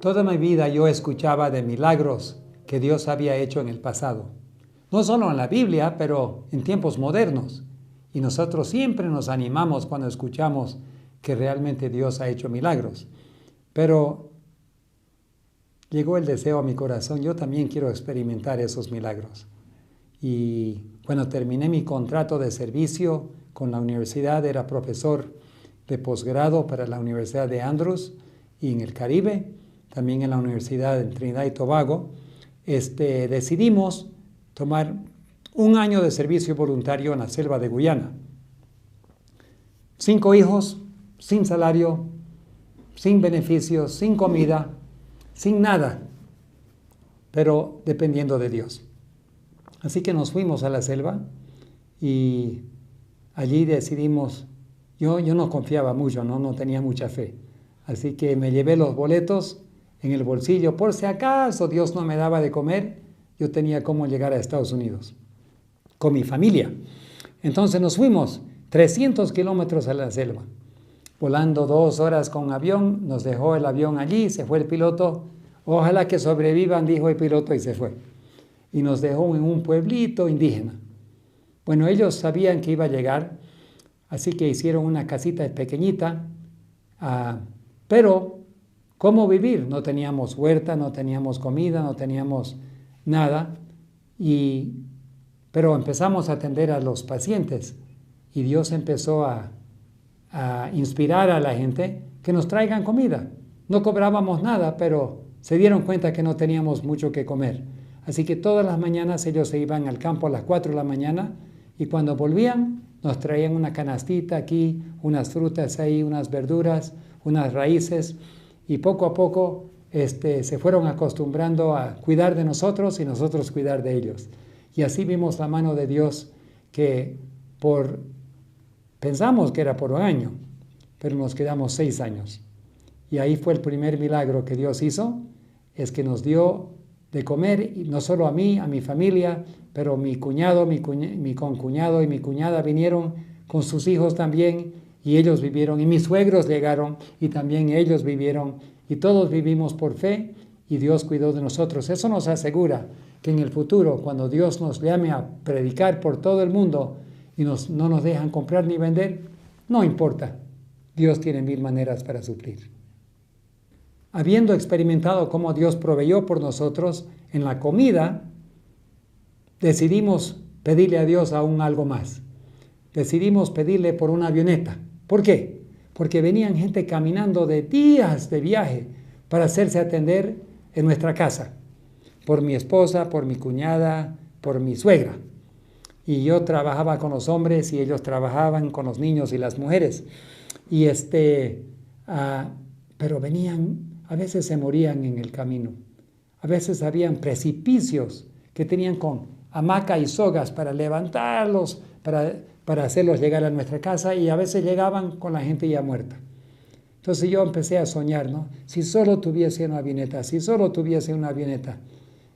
Toda mi vida yo escuchaba de milagros que Dios había hecho en el pasado. No solo en la Biblia, pero en tiempos modernos. Y nosotros siempre nos animamos cuando escuchamos que realmente Dios ha hecho milagros. Pero llegó el deseo a mi corazón, yo también quiero experimentar esos milagros. Y cuando terminé mi contrato de servicio con la universidad, era profesor de posgrado para la Universidad de Andrews y en el Caribe, también en la Universidad de Trinidad y Tobago, decidimos tomar un año de servicio voluntario en la selva de Guyana. 5 hijos, sin salario, sin beneficios, sin comida, sin nada, pero dependiendo de Dios. Así que nos fuimos a la selva y allí decidimos, yo no confiaba mucho, no tenía mucha fe. Así que me llevé los boletos en el bolsillo, por si acaso Dios no me daba de comer, yo tenía cómo llegar a Estados Unidos con mi familia. Entonces nos fuimos 300 kilómetros a la selva, volando 2 horas con avión, nos dejó el avión allí, se fue el piloto, ojalá que sobrevivan, dijo el piloto y se fue. Y nos dejó en un pueblito indígena. Bueno, ellos sabían que iba a llegar, así que hicieron una casita pequeñita, pero ¿cómo vivir? No teníamos huerta, no teníamos comida, no teníamos nada, pero empezamos a atender a los pacientes y Dios empezó a inspirar a la gente que nos traigan comida. No cobrábamos nada, pero se dieron cuenta que no teníamos mucho que comer. Así que todas las mañanas ellos se iban al campo a las 4 de la mañana y cuando volvían nos traían una canastita aquí, unas frutas ahí, unas verduras, unas raíces y poco a poco se fueron acostumbrando a cuidar de nosotros y nosotros cuidar de ellos. Y así vimos la mano de Dios que pensamos que era por un año, pero nos quedamos 6 años. Y ahí fue el primer milagro que Dios hizo, es que nos dio de comer, y no solo a mí, a mi familia, pero mi cuñado, mi concuñado y mi cuñada vinieron con sus hijos también, y ellos vivieron, y mis suegros llegaron, y también ellos vivieron, y todos vivimos por fe, y Dios cuidó de nosotros. Eso nos asegura que en el futuro, cuando Dios nos llame a predicar por todo el mundo, y no nos dejan comprar ni vender, no importa, Dios tiene 1000 maneras para suplir. Habiendo experimentado cómo Dios proveyó por nosotros en la comida, decidimos pedirle a Dios aún algo más. Decidimos pedirle por una avioneta. ¿Por qué? Porque venían gente caminando de días de viaje para hacerse atender en nuestra casa. Por mi esposa, por mi cuñada, por mi suegra. Y yo trabajaba con los hombres y ellos trabajaban con los niños y las mujeres. Y pero venían, a veces se morían en el camino. A veces habían precipicios que tenían con hamaca y sogas para levantarlos, para hacerlos llegar a nuestra casa, y a veces llegaban con la gente ya muerta. Entonces yo empecé a soñar, ¿no? Si solo tuviese una avioneta, si solo tuviese una avioneta.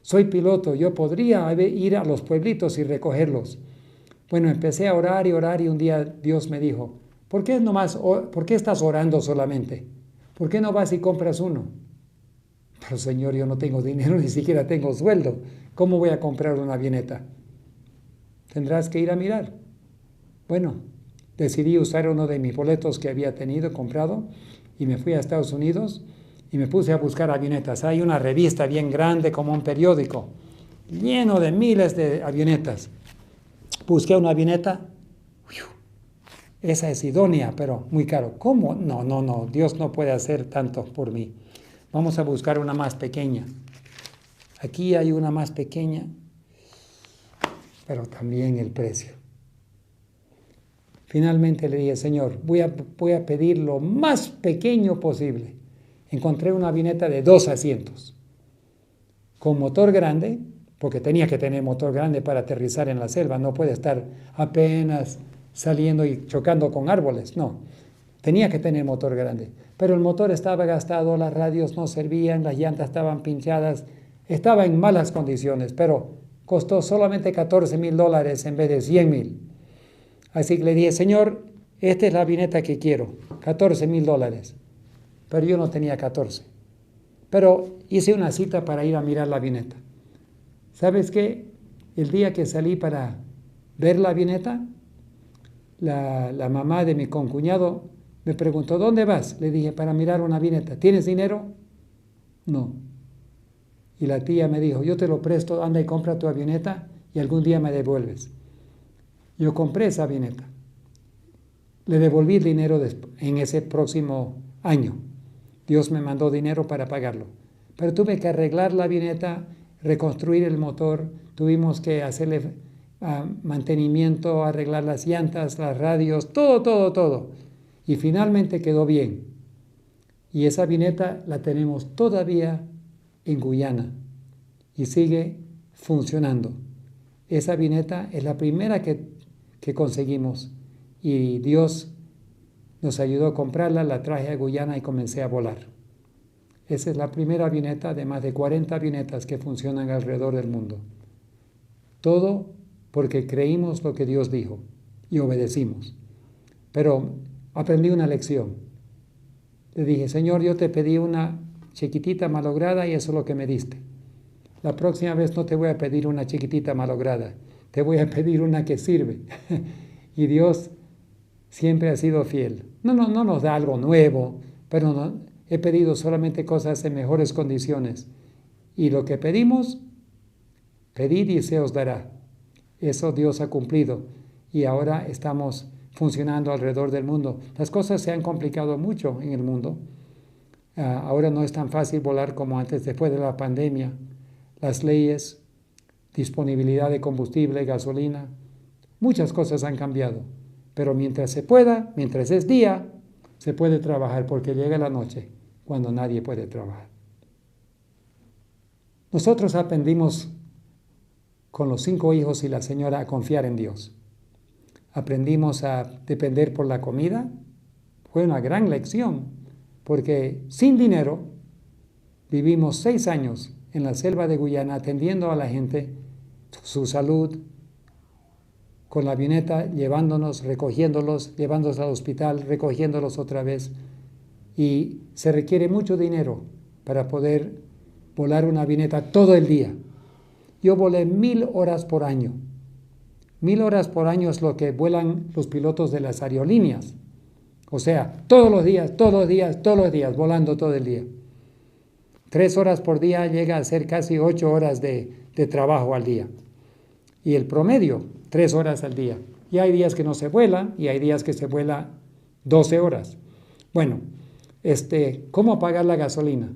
Soy piloto, yo podría ir a los pueblitos y recogerlos. Bueno, empecé a orar y un día Dios me dijo, ¿por qué estás orando solamente? ¿Por qué no vas y compras uno? Pero Señor, yo no tengo dinero, ni siquiera tengo sueldo. ¿Cómo voy a comprar una avioneta? Tendrás que ir a mirar. Bueno, decidí usar uno de mis boletos que había comprado, y me fui a Estados Unidos y me puse a buscar avionetas. Hay una revista bien grande como un periódico, lleno de miles de avionetas. Busqué una avioneta, esa es idónea, pero muy caro. ¿Cómo? No, Dios no puede hacer tanto por mí. Vamos a buscar una más pequeña. Aquí hay una más pequeña, pero también el precio. Finalmente le dije, Señor, voy a pedir lo más pequeño posible. Encontré una avioneta de 2 asientos, con motor grande, porque tenía que tener motor grande para aterrizar en la selva. No puede estar apenas saliendo y chocando con árboles, no. Tenía que tener motor grande. Pero el motor estaba gastado, las radios no servían, las llantas estaban pinchadas, estaba en malas condiciones, pero costó solamente $14,000 en vez de $100,000. Así que le dije, Señor, esta es la avioneta que quiero, $14,000. Pero yo no tenía 14. Pero hice una cita para ir a mirar la avioneta. ¿Sabes qué? El día que salí para ver la avioneta, la mamá de mi concuñado me preguntó, ¿dónde vas? Le dije, para mirar una avioneta. ¿Tienes dinero? No. Y la tía me dijo, yo te lo presto, anda y compra tu avioneta y algún día me devuelves. Yo compré esa avioneta. Le devolví el dinero en ese próximo año. Dios me mandó dinero para pagarlo. Pero tuve que arreglar la avioneta, reconstruir el motor, tuvimos que hacerle mantenimiento, arreglar las llantas, las radios, todo. Y finalmente quedó bien. Y esa avioneta la tenemos todavía en Guyana y sigue funcionando. Esa avioneta es la primera que conseguimos y Dios nos ayudó a comprarla, la traje a Guyana y comencé a volar. Esa es la primera avioneta de más de 40 avionetas que funcionan alrededor del mundo. Todo porque creímos lo que Dios dijo y obedecimos. Pero aprendí una lección. Le dije, Señor, yo te pedí una chiquitita malograda y eso es lo que me diste. La próxima vez no te voy a pedir una chiquitita malograda, te voy a pedir una que sirve. Y Dios siempre ha sido fiel. No nos da algo nuevo, pero no, he pedido solamente cosas en mejores condiciones. Y lo que pedimos, pedid y se os dará. Eso Dios ha cumplido. Y ahora estamos funcionando alrededor del mundo. Las cosas se han complicado mucho en el mundo. Ahora no es tan fácil volar como antes, después de la pandemia. Las leyes, disponibilidad de combustible, gasolina, muchas cosas han cambiado. Pero mientras se pueda, mientras es día, se puede trabajar porque llega la noche cuando nadie puede trabajar. Nosotros aprendimos con los 5 hijos y la señora a confiar en Dios. Aprendimos a depender por la comida. Fue una gran lección porque sin dinero vivimos 6 años en la selva de Guyana atendiendo a la gente, su salud, con la avioneta, llevándonos, recogiéndolos, llevándolos al hospital, recogiéndolos otra vez. Y se requiere mucho dinero para poder volar una avioneta todo el día. Yo volé 1000 horas por año. 1000 horas por año es lo que vuelan los pilotos de las aerolíneas. O sea, todos los días, volando todo el día. 3 horas por día llega a ser casi 8 horas de trabajo al día. Y el promedio, 3 horas al día. Y hay días que no se vuela y hay días que se vuela 12 horas. Bueno, ¿cómo pagar la gasolina?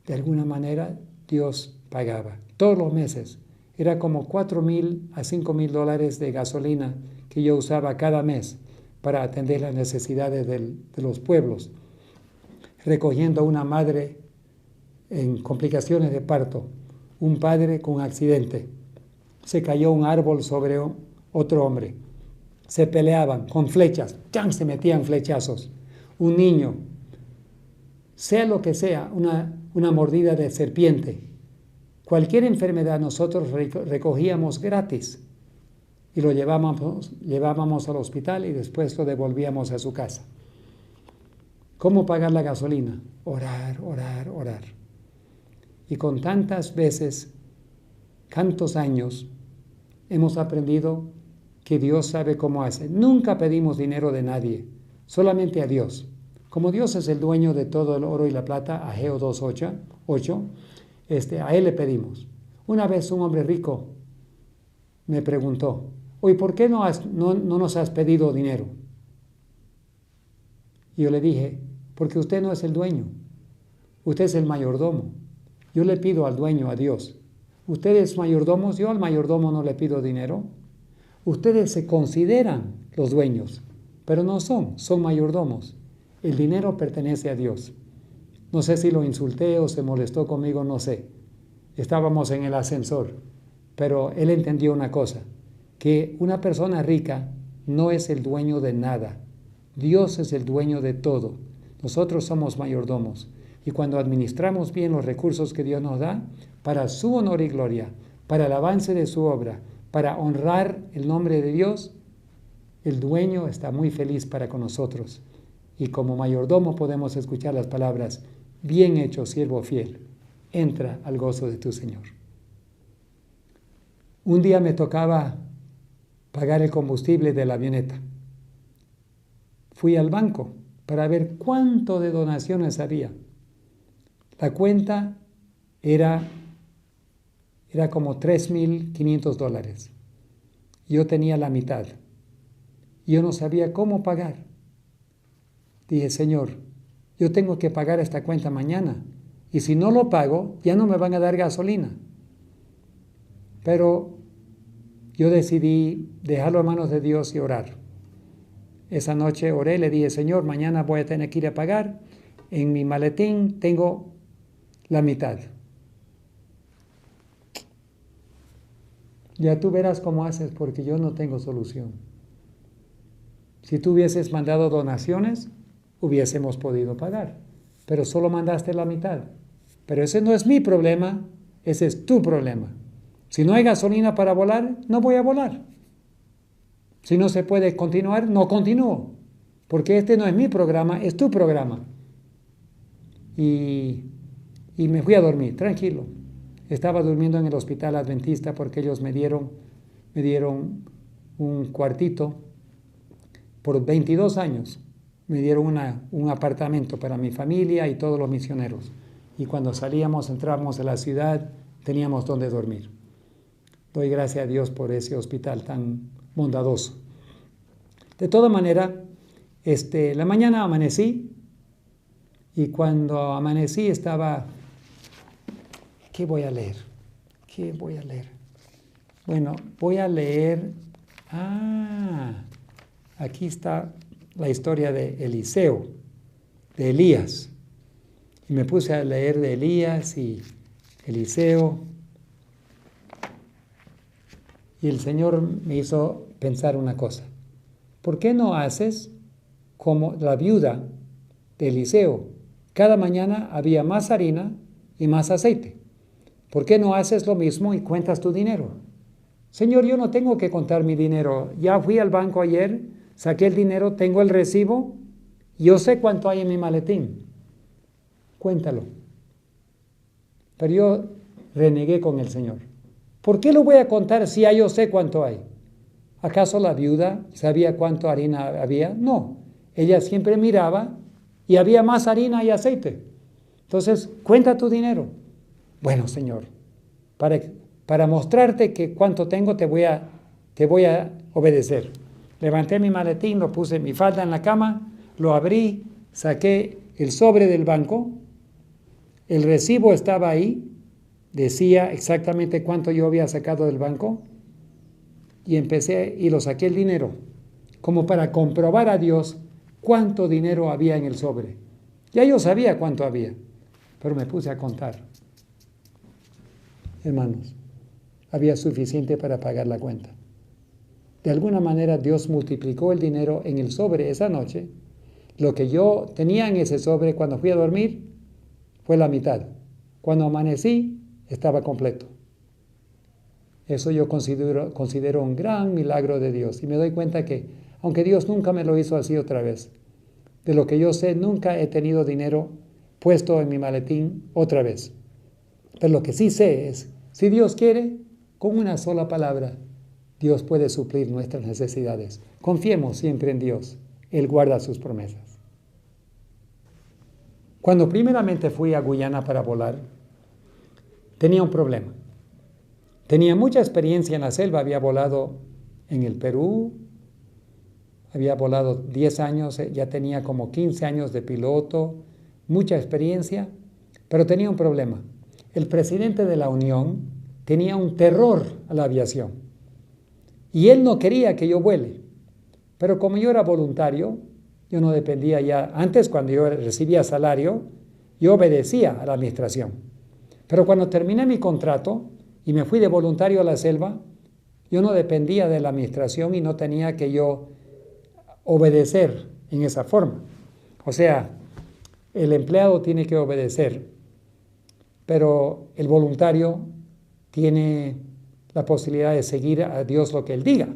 De alguna manera Dios pagaba. Todos los meses. Era como $4,000 a $5,000 de gasolina que yo usaba cada mes para atender las necesidades de los pueblos. Recogiendo a una madre en complicaciones de parto, un padre con accidente. Se cayó un árbol sobre otro hombre. Se peleaban con flechas, ¡chan! Se metían flechazos. Un niño, sea lo que sea, una mordida de serpiente. Cualquier enfermedad nosotros recogíamos gratis y lo llevábamos al hospital y después lo devolvíamos a su casa. ¿Cómo pagar la gasolina? Orar. Y con tantas veces, tantos años, hemos aprendido que Dios sabe cómo hace. Nunca pedimos dinero de nadie, solamente a Dios. Como Dios es el dueño de todo el oro y la plata, Ageo 2:8, a Él le pedimos. Una vez un hombre rico me preguntó, oye, ¿por qué no nos has pedido dinero? Y yo le dije, porque usted no es el dueño, usted es el mayordomo. Yo le pido al dueño, a Dios. Ustedes mayordomos, yo al mayordomo no le pido dinero. Ustedes se consideran los dueños, pero no son mayordomos. El dinero pertenece a Dios. No sé si lo insulté o se molestó conmigo, no sé. Estábamos en el ascensor, pero él entendió una cosa, que una persona rica no es el dueño de nada. Dios es el dueño de todo. Nosotros somos mayordomos. Y cuando administramos bien los recursos que Dios nos da, para su honor y gloria, para el avance de su obra, para honrar el nombre de Dios, el dueño está muy feliz para con nosotros. Y como mayordomo podemos escuchar las palabras, bien hecho, siervo fiel, entra al gozo de tu Señor. Un día me tocaba pagar el combustible de la avioneta. Fui al banco para ver cuánto de donaciones había. La cuenta era como $3,500. Yo tenía la mitad. Yo no sabía cómo pagar. Dije, Señor, yo tengo que pagar esta cuenta mañana. Y si no lo pago, ya no me van a dar gasolina. Pero yo decidí dejarlo en manos de Dios y orar. Esa noche oré, le dije, Señor, mañana voy a tener que ir a pagar. En mi maletín tengo la mitad. Ya tú verás cómo haces, porque yo no tengo solución. Si tú hubieses mandado donaciones, hubiésemos podido pagar. Pero solo mandaste la mitad. Pero ese no es mi problema, ese es tu problema. Si no hay gasolina para volar, no voy a volar. Si no se puede continuar, no continúo. Porque este no es mi programa, es tu programa. Y me fui a dormir, tranquilo. Estaba durmiendo en el hospital adventista porque ellos me dieron un cuartito por 22 años. Me dieron un apartamento para mi familia y todos los misioneros. Y cuando entrábamos a la ciudad, teníamos donde dormir. Doy gracias a Dios por ese hospital tan bondadoso. De toda manera, la mañana amanecí y cuando amanecí estaba... ¿Qué voy a leer? ¿Qué voy a leer? Bueno, voy a leer... aquí está la historia de Eliseo, de Elías. Y me puse a leer de Elías y Eliseo. Y el Señor me hizo pensar una cosa. ¿Por qué no haces como la viuda de Eliseo? Cada mañana había más harina y más aceite. ¿Por qué no haces lo mismo y cuentas tu dinero? Señor, yo no tengo que contar mi dinero. Ya fui al banco ayer, saqué el dinero, tengo el recibo, yo sé cuánto hay en mi maletín. Cuéntalo. Pero yo renegué con el Señor. ¿Por qué lo voy a contar si ya yo sé cuánto hay? ¿Acaso la viuda sabía cuánto harina había? No. Ella siempre miraba y había más harina y aceite. Entonces, cuenta tu dinero. Bueno, Señor, para mostrarte que cuánto tengo, te voy a obedecer. Levanté mi maletín, lo puse en mi falda en la cama, lo abrí, saqué el sobre del banco, el recibo estaba ahí, decía exactamente cuánto yo había sacado del banco, y lo saqué el dinero, como para comprobar a Dios cuánto dinero había en el sobre. Ya yo sabía cuánto había, pero me puse a contar. Hermanos, había suficiente para pagar la cuenta. De alguna manera Dios multiplicó el dinero en el sobre esa noche. Lo que yo tenía en ese sobre cuando fui a dormir fue la mitad. Cuando amanecí, estaba completo. Eso yo considero un gran milagro de Dios. Y me doy cuenta que, aunque Dios nunca me lo hizo así otra vez, de lo que yo sé, nunca he tenido dinero puesto en mi maletín otra vez. Pero lo que sí sé es, si Dios quiere, con una sola palabra, Dios puede suplir nuestras necesidades. Confiemos siempre en Dios. Él guarda sus promesas. Cuando primeramente fui a Guyana para volar, tenía un problema. Tenía mucha experiencia en la selva. Había volado en el Perú, había volado 10 años, ya tenía como 15 años de piloto, mucha experiencia, pero tenía un problema. El presidente de la Unión tenía un terror a la aviación y él no quería que yo vuele. Pero como yo era voluntario, yo no dependía ya. Antes, cuando yo recibía salario, yo obedecía a la administración. Pero cuando terminé mi contrato y me fui de voluntario a la selva, yo no dependía de la administración y no tenía que yo obedecer en esa forma. O sea, el empleado tiene que obedecer, pero el voluntario tiene la posibilidad de seguir a Dios lo que Él diga,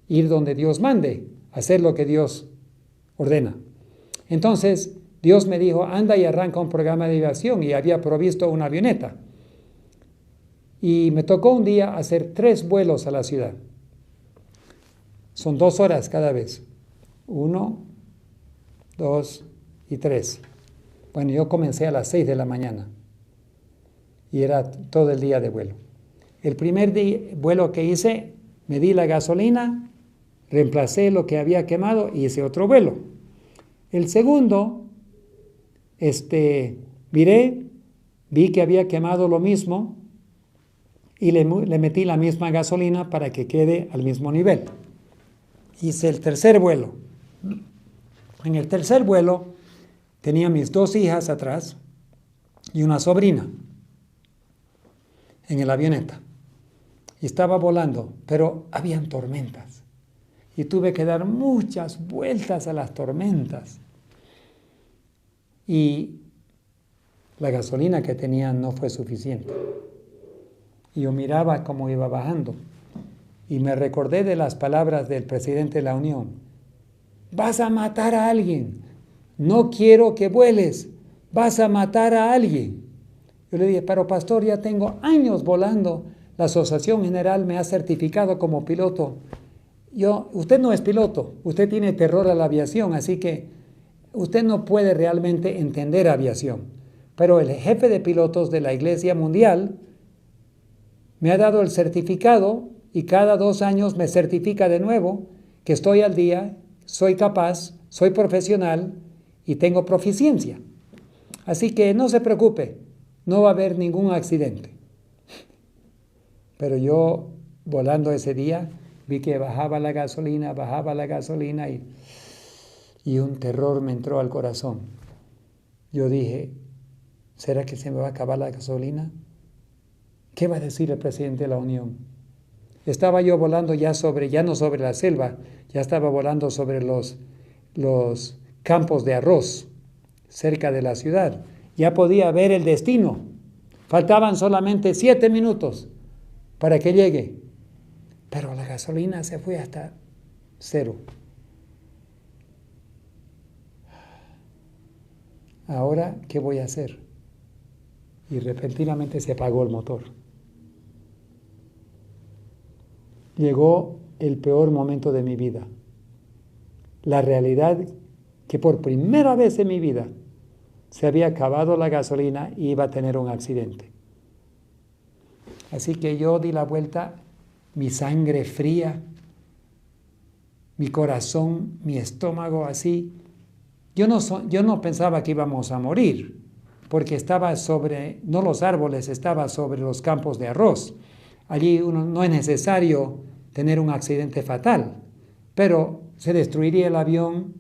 ir donde Dios mande, hacer lo que Dios ordena. Entonces, Dios me dijo, anda y arranca un programa de aviación, y había provisto una avioneta. Y me tocó un día hacer 3 vuelos a la ciudad. Son 2 horas cada vez. 1, 2 y 3. Bueno, yo comencé a las 6 de la mañana. Y era todo el día de vuelo. El primer vuelo que hice, medí la gasolina, reemplacé lo que había quemado y hice otro vuelo. El segundo, miré, vi que había quemado lo mismo y le metí la misma gasolina para que quede al mismo nivel. Hice el tercer vuelo. En el tercer vuelo tenía mis 2 hijas atrás y una sobrina en la avioneta. Y estaba volando, pero habían tormentas. Y tuve que dar muchas vueltas a las tormentas. Y la gasolina que tenían no fue suficiente. Y yo miraba cómo iba bajando. Y me recordé de las palabras del presidente de la Unión. Vas a matar a alguien. No quiero que vueles. Vas a matar a alguien. Yo le dije, pero pastor, ya tengo años volando. La Asociación General me ha certificado como piloto. Usted no es piloto. Usted tiene terror a la aviación, así que usted no puede realmente entender aviación. Pero el jefe de pilotos de la Iglesia Mundial me ha dado el certificado y cada 2 años me certifica de nuevo que estoy al día, soy capaz, soy profesional y tengo proficiencia. Así que no se preocupe, no va a haber ningún accidente. Pero yo, volando ese día, vi que bajaba la gasolina y un terror me entró al corazón. Yo dije, ¿será que se me va a acabar la gasolina? ¿Qué va a decir el presidente de la Unión? Estaba yo volando ya no sobre la selva, ya estaba volando sobre los campos de arroz cerca de la ciudad. Ya podía ver el destino. Faltaban solamente 7 minutos para que llegue. Pero la gasolina se fue hasta 0. Ahora, ¿qué voy a hacer? Y repentinamente se apagó el motor. Llegó el peor momento de mi vida. La realidad que por primera vez en mi vida se había acabado la gasolina y iba a tener un accidente. Así que yo di la vuelta, mi sangre fría, mi corazón, mi estómago así. Yo no pensaba que íbamos a morir, porque estaba no los árboles, estaba sobre los campos de arroz. Allí no es necesario tener un accidente fatal, pero se destruiría el avión,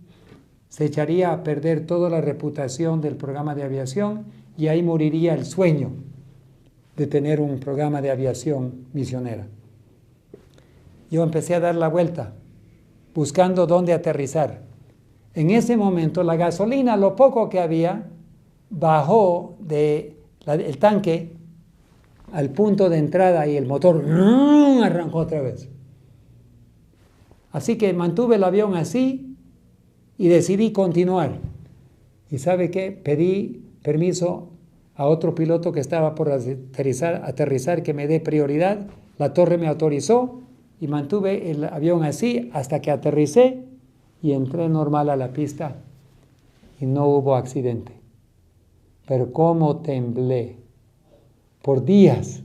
se echaría a perder toda la reputación del programa de aviación y ahí moriría el sueño de tener un programa de aviación misionera. Yo empecé a dar la vuelta, buscando dónde aterrizar. En ese momento la gasolina, lo poco que había, bajó el tanque al punto de entrada y el motor arrancó otra vez. Así que mantuve el avión así y decidí continuar. ¿Y sabe qué? Pedí permiso a otro piloto que estaba por aterrizar que me dé prioridad. La torre me autorizó y mantuve el avión así hasta que aterricé y entré normal a la pista y no hubo accidente. Pero cómo temblé. Por días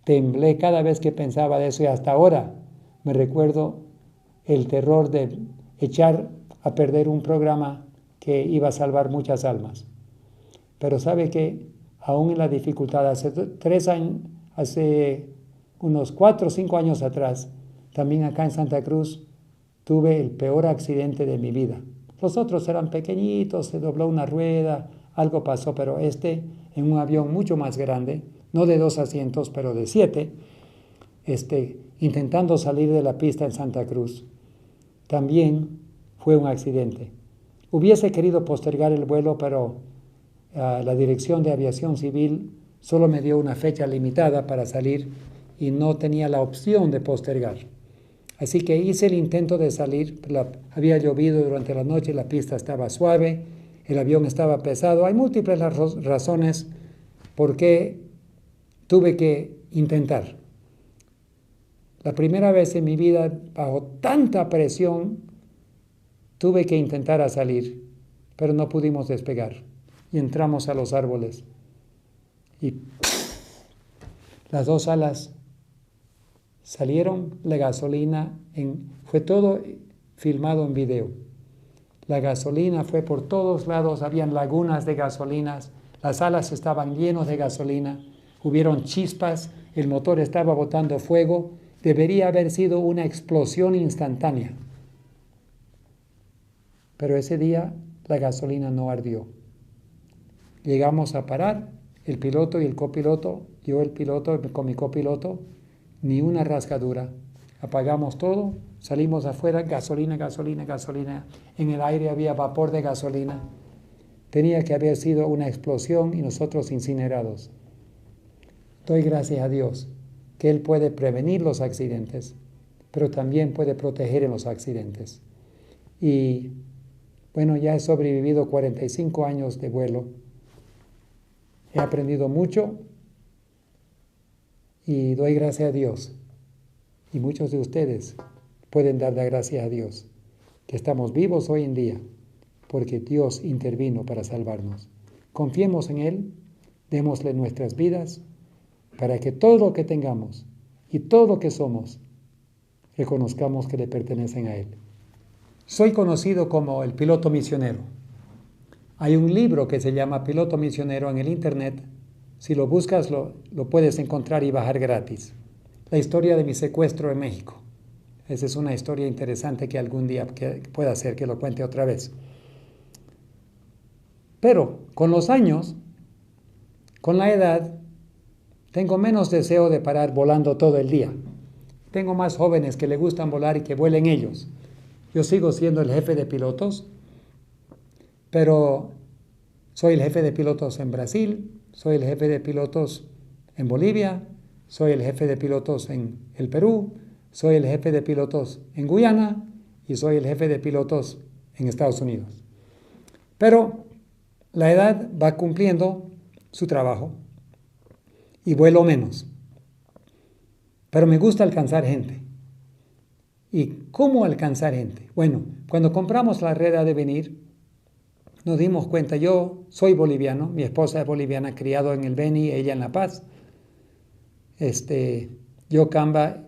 temblé cada vez que pensaba de eso y hasta ahora me recuerdo el terror de echar a perder un programa que iba a salvar muchas almas. Pero sabe que aún en la dificultad, hace unos 4 o 5 años atrás, también acá en Santa Cruz, tuve el peor accidente de mi vida. Los otros eran pequeñitos, se dobló una rueda, algo pasó, pero en un avión mucho más grande, no de 2 asientos, pero de 7, intentando salir de la pista en Santa Cruz, también fue un accidente. Hubiese querido postergar el vuelo, pero la Dirección de Aviación Civil solo me dio una fecha limitada para salir y no tenía la opción de postergar. Así que hice el intento de salir, había llovido durante la noche, la pista estaba suave, el avión estaba pesado. Hay múltiples razones por qué tuve que intentar. La primera vez en mi vida, bajo tanta presión, tuve que intentar a salir, pero no pudimos despegar. Y entramos a los árboles. Y las dos alas salieron, la gasolina, fue todo filmado en video. La gasolina fue por todos lados, habían lagunas de gasolinas, las alas estaban llenas de gasolina, hubieron chispas, el motor estaba botando fuego, debería haber sido una explosión instantánea. Pero ese día la gasolina no ardió. Llegamos a parar, el piloto y el copiloto, yo el piloto con mi copiloto, ni una rasgadura. Apagamos todo, salimos afuera, gasolina, gasolina, gasolina. En el aire había vapor de gasolina. Tenía que haber sido una explosión y nosotros incinerados. Doy gracias a Dios que Él puede prevenir los accidentes, pero también puede proteger en los accidentes. Y bueno, ya he sobrevivido 45 años de vuelo. He aprendido mucho y doy gracias a Dios. Y muchos de ustedes pueden dar la gracia a Dios que estamos vivos hoy en día porque Dios intervino para salvarnos. Confiemos en Él, démosle nuestras vidas para que todo lo que tengamos y todo lo que somos reconozcamos que le pertenecen a Él. Soy conocido como el piloto misionero. Hay un libro que se llama Piloto Misionero en el internet. Si lo buscas lo puedes encontrar y bajar gratis. La historia de mi secuestro en México. Esa es una historia interesante que algún día pueda ser que lo cuente otra vez. Pero con los años, con la edad, tengo menos deseo de parar volando todo el día. Tengo más jóvenes que le gustan volar y que vuelen ellos. Yo sigo siendo el jefe de pilotos, pero soy el jefe de pilotos en Brasil, soy el jefe de pilotos en Bolivia, soy el jefe de pilotos en el Perú, soy el jefe de pilotos en Guyana y soy el jefe de pilotos en Estados Unidos. Pero la edad va cumpliendo su trabajo y vuelo menos. Pero me gusta alcanzar gente. ¿Y cómo alcanzar gente? Bueno, cuando compramos la Red Adevenir, nos dimos cuenta, yo soy boliviano, mi esposa es boliviana, criado en el Beni, ella en La Paz. Yo Camba,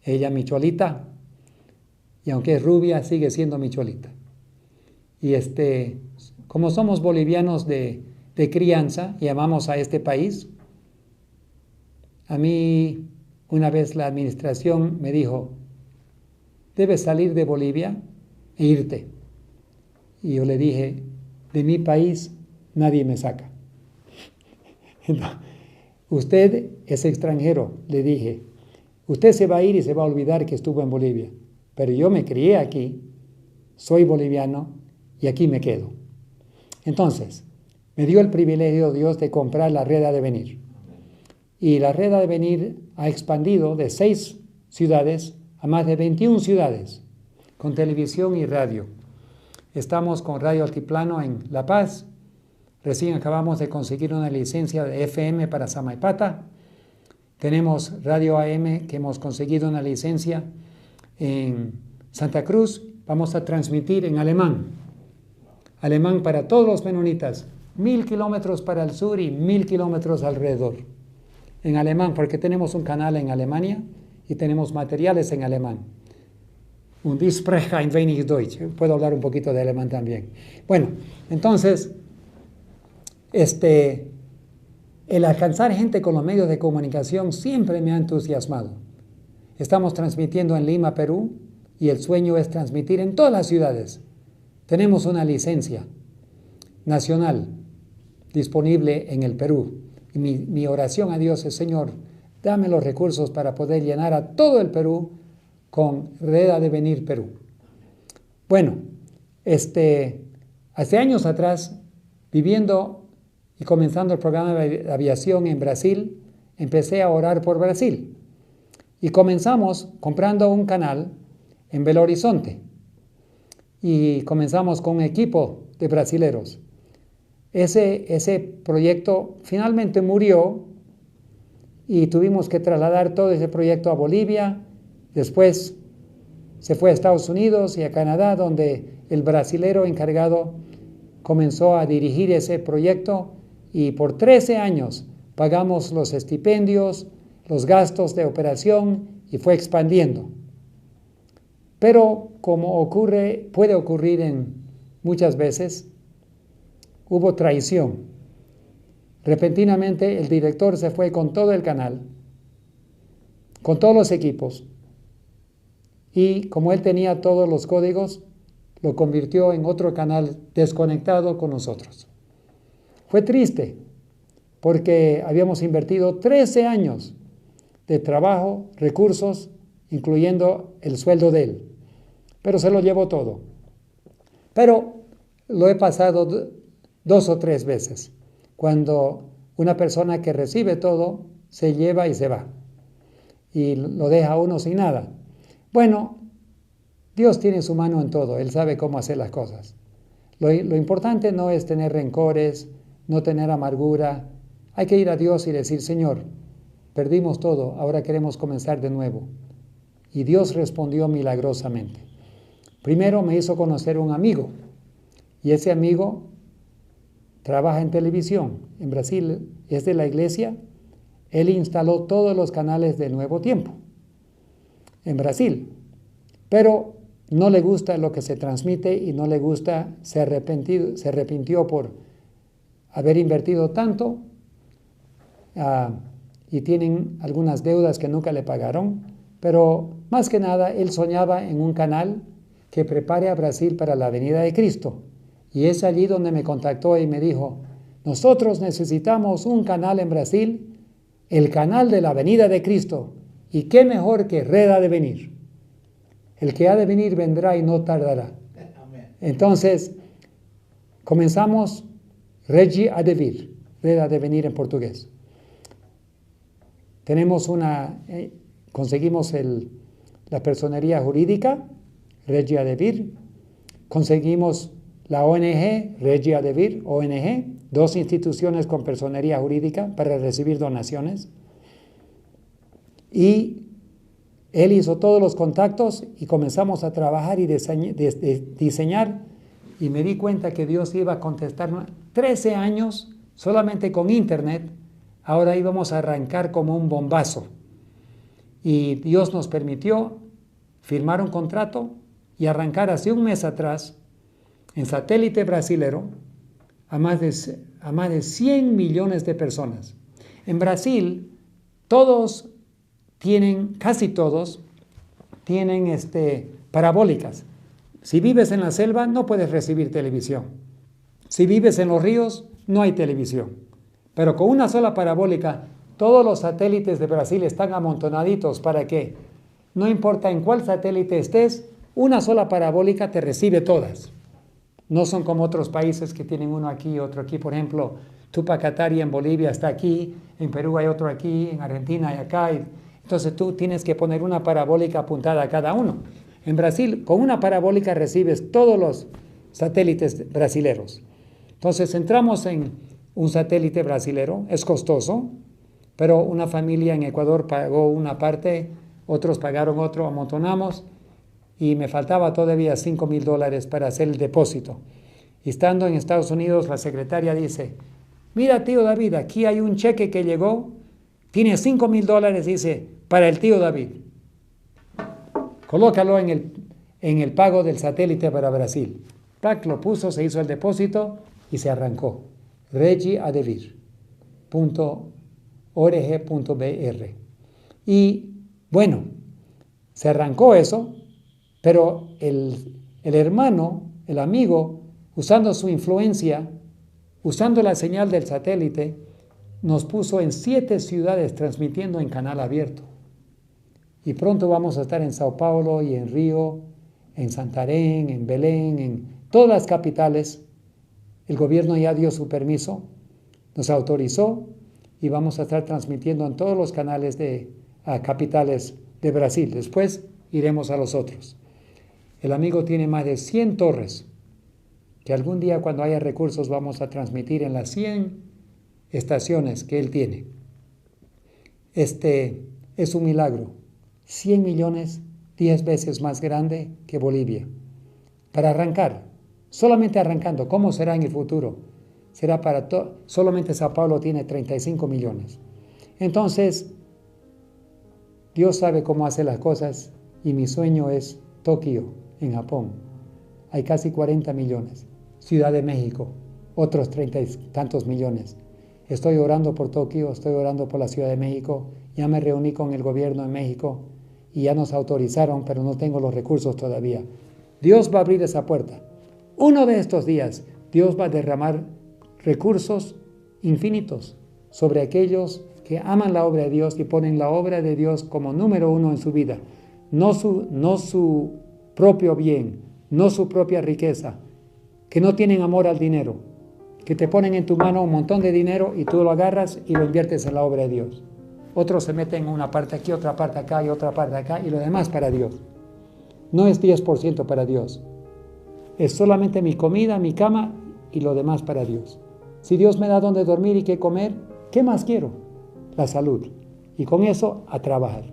ella mi cholita, y aunque es rubia, sigue siendo mi cholita. Y como somos bolivianos de crianza y amamos a este país, a mí una vez la administración me dijo, debes salir de Bolivia e irte. Y yo le dije, de mi país nadie me saca. Usted es extranjero, le dije. Usted se va a ir y se va a olvidar que estuvo en Bolivia. Pero yo me crié aquí, soy boliviano y aquí me quedo. Entonces, me dio el privilegio Dios de comprar la Red Adevenir. Y la Red Adevenir ha expandido de 6 ciudades a más de 21 ciudades, con televisión y radio. Estamos con Radio Altiplano en La Paz. Recién acabamos de conseguir una licencia de FM para Samaipata. Tenemos Radio AM que hemos conseguido una licencia en Santa Cruz. Vamos a transmitir en alemán. Alemán para todos los menonitas. 1000 kilómetros para el sur y 1000 kilómetros alrededor. En alemán, porque tenemos un canal en Alemania y tenemos materiales en alemán. Und ich spreche ein wenig Deutsch. Puedo hablar un poquito de alemán también. Bueno, entonces, el alcanzar gente con los medios de comunicación siempre me ha entusiasmado. Estamos transmitiendo en Lima, Perú, y el sueño es transmitir en todas las ciudades. Tenemos una licencia nacional disponible en el Perú. Y mi oración a Dios es, Señor, dame los recursos para poder llenar a todo el Perú con Red Adevenir Perú. Bueno, hace años atrás, viviendo y comenzando el programa de aviación en Brasil, empecé a orar por Brasil. Y comenzamos comprando un canal en Belo Horizonte. Y comenzamos con un equipo de brasileros. Ese proyecto finalmente murió y tuvimos que trasladar todo ese proyecto a Bolivia. Después se fue a Estados Unidos y a Canadá, donde el brasilero encargado comenzó a dirigir ese proyecto y por 13 años pagamos los estipendios, los gastos de operación y fue expandiendo. Pero como puede ocurrir en muchas veces, hubo traición. Repentinamente el director se fue con todo el canal, con todos los equipos, y como él tenía todos los códigos, lo convirtió en otro canal desconectado con nosotros. Fue triste, porque habíamos invertido 13 años de trabajo, recursos, incluyendo el sueldo de él, pero se lo llevó todo. Pero lo he pasado 2 o 3 veces, cuando una persona que recibe todo se lleva y se va, y lo deja a uno sin nada. Bueno, Dios tiene su mano en todo, Él sabe cómo hacer las cosas. Lo importante no es tener rencores, no tener amargura. Hay que ir a Dios y decir, Señor, perdimos todo, ahora queremos comenzar de nuevo. Y Dios respondió milagrosamente. Primero me hizo conocer un amigo, y ese amigo trabaja en televisión en Brasil, es de la iglesia. Él instaló todos los canales de Nuevo Tiempo en Brasil, pero no le gusta lo que se transmite y no le gusta, se arrepintió por haber invertido tanto y tienen algunas deudas que nunca le pagaron, pero más que nada él soñaba en un canal que prepare a Brasil para la venida de Cristo. Y es allí donde me contactó y me dijo, nosotros necesitamos un canal en Brasil, el canal de la venida de Cristo, y qué mejor que Red ha de venir. El que ha de venir vendrá y no tardará. Entonces, comenzamos Regi ha de vir, Red ha de venir en portugués. Conseguimos la personería jurídica, Regi ha de vir, conseguimos la ONG, Regi ha de vir, ONG, 2 instituciones con personería jurídica para recibir donaciones. Y él hizo todos los contactos y comenzamos a trabajar y diseñar, y me di cuenta que Dios iba a contestarnos 13 años solamente con internet. Ahora íbamos a arrancar como un bombazo. Y Dios nos permitió firmar un contrato y arrancar hace un mes atrás en satélite brasilero a más de 100 millones de personas. En Brasil, casi todos tienen parabólicas. Si vives en la selva, no puedes recibir televisión. Si vives en los ríos, no hay televisión. Pero con una sola parabólica, todos los satélites de Brasil están amontonaditos para que, no importa en cuál satélite estés, una sola parabólica te recibe todas. No son como otros países que tienen uno aquí y otro aquí. Por ejemplo, Tupac Katari en Bolivia está aquí, en Perú hay otro aquí, en Argentina hay acá. Entonces tú tienes que poner una parabólica apuntada a cada uno. En Brasil, con una parabólica recibes todos los satélites brasileros. Entonces entramos en un satélite brasilero, es costoso, pero una familia en Ecuador pagó una parte, otros pagaron otro, amontonamos, y me faltaba todavía $5,000 para hacer el depósito. Y estando en Estados Unidos, la secretaria dice, mira tío David, aquí hay un cheque que llegó, tiene $5,000, dice, para el tío David. Colócalo en el pago del satélite para Brasil. Tac, lo puso, se hizo el depósito y se arrancó. regiadevir.org.br. Y bueno, se arrancó eso, pero el hermano, el amigo, usando su influencia, usando la señal del satélite, nos puso en 7 ciudades transmitiendo en canal abierto. Y pronto vamos a estar en Sao Paulo y en Río, en Santarém, en Belén, en todas las capitales. El gobierno ya dio su permiso, nos autorizó y vamos a estar transmitiendo en todos los canales de capitales de Brasil. Después iremos a los otros. El amigo tiene más de 100 torres que algún día cuando haya recursos vamos a transmitir en las 100 estaciones que él tiene. Este es un milagro. 100 millones, 10 veces más grande que Bolivia. Para arrancar, solamente arrancando, ¿cómo será en el futuro? Será para solamente Sao Paulo tiene 35 millones. Entonces, Dios sabe cómo hace las cosas y mi sueño es Tokio, en Japón. Hay casi 40 millones. Ciudad de México, otros 30 y tantos millones. Estoy orando por Tokio, estoy orando por la Ciudad de México. Ya me reuní con el gobierno de México y ya nos autorizaron, pero no tengo los recursos todavía. Dios va a abrir esa puerta. Uno de estos días, Dios va a derramar recursos infinitos sobre aquellos que aman la obra de Dios y ponen la obra de Dios como número uno en su vida. No su propio bien, no su propia riqueza, que no tienen amor al dinero, que te ponen en tu mano un montón de dinero y tú lo agarras y lo inviertes en la obra de Dios. Otros se meten en una parte aquí, otra parte acá y otra parte acá y lo demás para Dios. No es 10% para Dios. Es solamente mi comida, mi cama y lo demás para Dios. Si Dios me da donde dormir y qué comer, ¿qué más quiero? La salud. Y con eso a trabajar.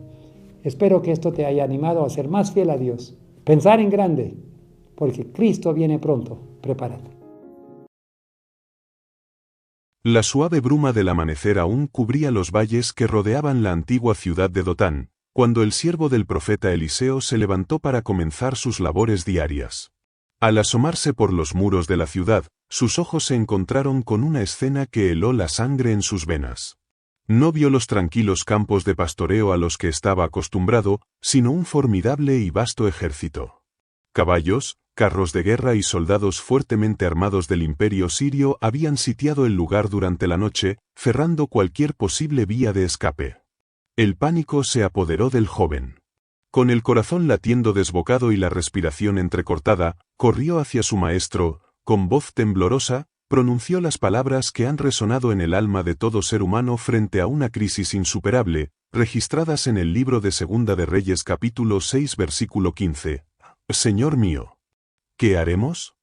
Espero que esto te haya animado a ser más fiel a Dios. Pensar en grande, porque Cristo viene pronto. Prepárate. La suave bruma del amanecer aún cubría los valles que rodeaban la antigua ciudad de Dotán, cuando el siervo del profeta Eliseo se levantó para comenzar sus labores diarias. Al asomarse por los muros de la ciudad, sus ojos se encontraron con una escena que heló la sangre en sus venas. No vio los tranquilos campos de pastoreo a los que estaba acostumbrado, sino un formidable y vasto ejército. Caballos, carros de guerra y soldados fuertemente armados del imperio sirio habían sitiado el lugar durante la noche, cerrando cualquier posible vía de escape. El pánico se apoderó del joven. Con el corazón latiendo desbocado y la respiración entrecortada, corrió hacia su maestro, con voz temblorosa, pronunció las palabras que han resonado en el alma de todo ser humano frente a una crisis insuperable, registradas en el libro de Segunda de Reyes capítulo 6 versículo 15. Señor mío, ¿qué haremos?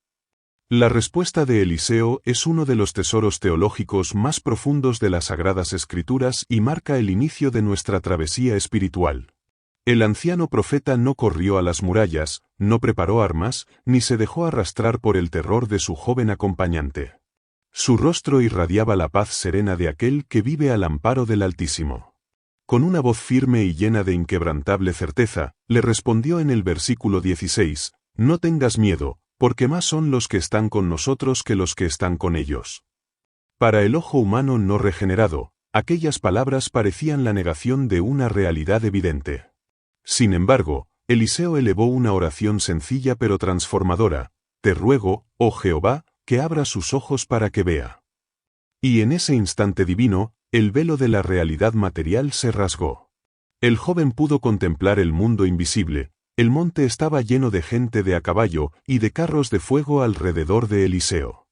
La respuesta de Eliseo es uno de los tesoros teológicos más profundos de las Sagradas Escrituras y marca el inicio de nuestra travesía espiritual. El anciano profeta no corrió a las murallas, no preparó armas, ni se dejó arrastrar por el terror de su joven acompañante. Su rostro irradiaba la paz serena de aquel que vive al amparo del Altísimo. Con una voz firme y llena de inquebrantable certeza, le respondió en el versículo 16, «No tengas miedo, porque más son los que están con nosotros que los que están con ellos». Para el ojo humano no regenerado, aquellas palabras parecían la negación de una realidad evidente. Sin embargo, Eliseo elevó una oración sencilla pero transformadora, «Te ruego, oh Jehová, que abra sus ojos para que vea». Y en ese instante divino, el velo de la realidad material se rasgó. El joven pudo contemplar el mundo invisible. El monte estaba lleno de gente de a caballo y de carros de fuego alrededor de Eliseo.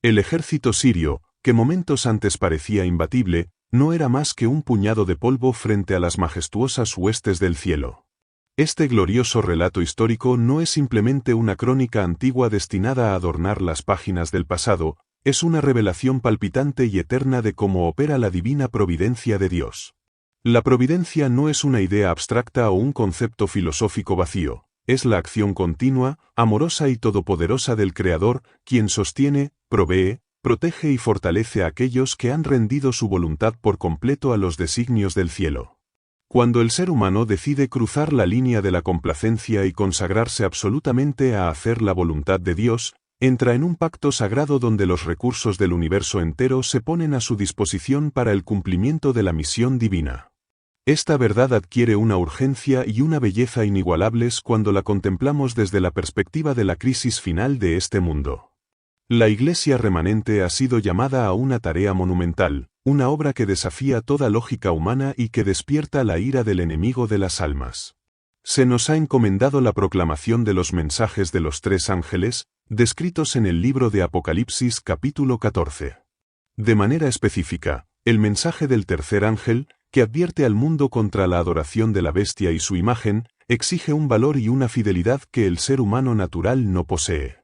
El ejército sirio, que momentos antes parecía imbatible, no era más que un puñado de polvo frente a las majestuosas huestes del cielo. Este glorioso relato histórico no es simplemente una crónica antigua destinada a adornar las páginas del pasado, es una revelación palpitante y eterna de cómo opera la divina providencia de Dios. La providencia no es una idea abstracta o un concepto filosófico vacío, es la acción continua, amorosa y todopoderosa del Creador, quien sostiene, provee, protege y fortalece a aquellos que han rendido su voluntad por completo a los designios del cielo. Cuando el ser humano decide cruzar la línea de la complacencia y consagrarse absolutamente a hacer la voluntad de Dios, entra en un pacto sagrado donde los recursos del universo entero se ponen a su disposición para el cumplimiento de la misión divina. Esta verdad adquiere una urgencia y una belleza inigualables cuando la contemplamos desde la perspectiva de la crisis final de este mundo. La Iglesia remanente ha sido llamada a una tarea monumental, una obra que desafía toda lógica humana y que despierta la ira del enemigo de las almas. Se nos ha encomendado la proclamación de los mensajes de los 3 ángeles, descritos en el libro de Apocalipsis capítulo 14. De manera específica, el mensaje del tercer ángel, que advierte al mundo contra la adoración de la bestia y su imagen, exige un valor y una fidelidad que el ser humano natural no posee.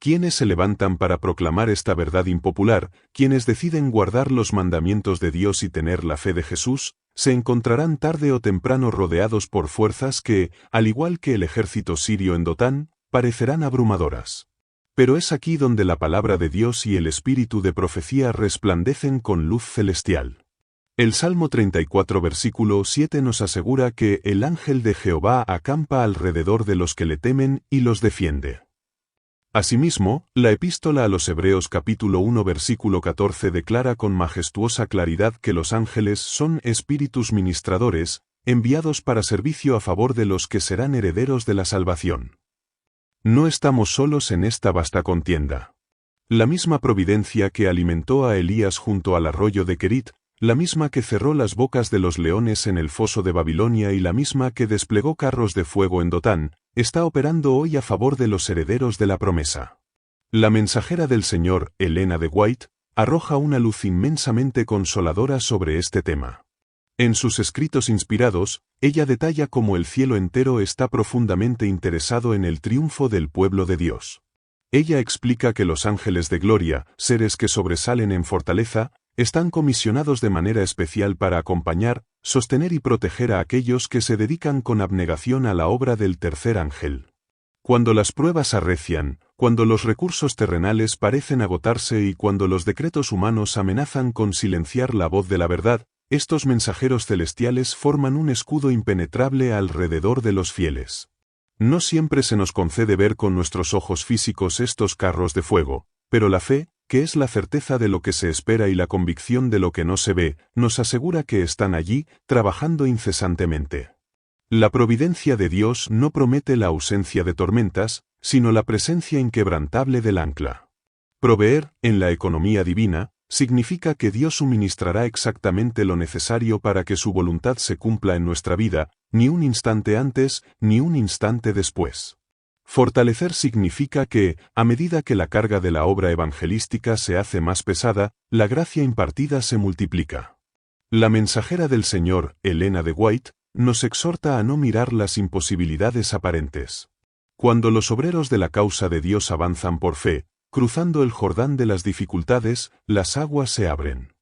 Quienes se levantan para proclamar esta verdad impopular, quienes deciden guardar los mandamientos de Dios y tener la fe de Jesús, se encontrarán tarde o temprano rodeados por fuerzas que, al igual que el ejército sirio en Dotán, parecerán abrumadoras. Pero es aquí donde la palabra de Dios y el espíritu de profecía resplandecen con luz celestial. El Salmo 34 versículo 7 nos asegura que el ángel de Jehová acampa alrededor de los que le temen y los defiende. Asimismo, la epístola a los Hebreos capítulo 1 versículo 14 declara con majestuosa claridad que los ángeles son espíritus ministradores, enviados para servicio a favor de los que serán herederos de la salvación. No estamos solos en esta vasta contienda. La misma providencia que alimentó a Elías junto al arroyo de Kerit, la misma que cerró las bocas de los leones en el foso de Babilonia y la misma que desplegó carros de fuego en Dotán, está operando hoy a favor de los herederos de la promesa. La mensajera del Señor, Elena de White, arroja una luz inmensamente consoladora sobre este tema. En sus escritos inspirados, ella detalla cómo el cielo entero está profundamente interesado en el triunfo del pueblo de Dios. Ella explica que los ángeles de gloria, seres que sobresalen en fortaleza, están comisionados de manera especial para acompañar, sostener y proteger a aquellos que se dedican con abnegación a la obra del tercer ángel. Cuando las pruebas arrecian, cuando los recursos terrenales parecen agotarse y cuando los decretos humanos amenazan con silenciar la voz de la verdad, estos mensajeros celestiales forman un escudo impenetrable alrededor de los fieles. No siempre se nos concede ver con nuestros ojos físicos estos carros de fuego, pero la fe, que es la certeza de lo que se espera y la convicción de lo que no se ve, nos asegura que están allí, trabajando incesantemente. La providencia de Dios no promete la ausencia de tormentas, sino la presencia inquebrantable del ancla. Proveer, en la economía divina, significa que Dios suministrará exactamente lo necesario para que su voluntad se cumpla en nuestra vida, ni un instante antes, ni un instante después. Fortalecer significa que, a medida que la carga de la obra evangelística se hace más pesada, la gracia impartida se multiplica. La mensajera del Señor, Elena de White, nos exhorta a no mirar las imposibilidades aparentes. Cuando los obreros de la causa de Dios avanzan por fe, cruzando el Jordán de las dificultades, las aguas se abren.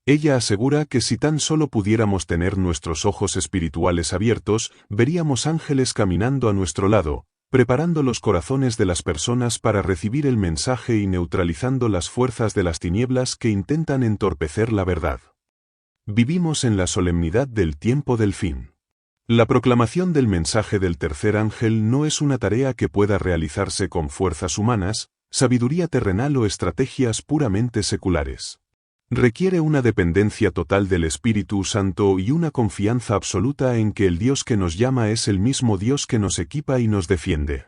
Ella asegura que si tan solo pudiéramos tener nuestros ojos espirituales abiertos, veríamos ángeles caminando a nuestro lado, preparando los corazones de las personas para recibir el mensaje y neutralizando las fuerzas de las tinieblas que intentan entorpecer la verdad. Vivimos en la solemnidad del tiempo del fin. La proclamación del mensaje del tercer ángel no es una tarea que pueda realizarse con fuerzas humanas, sabiduría terrenal o estrategias puramente seculares. Requiere una dependencia total del Espíritu Santo y una confianza absoluta en que el Dios que nos llama es el mismo Dios que nos equipa y nos defiende.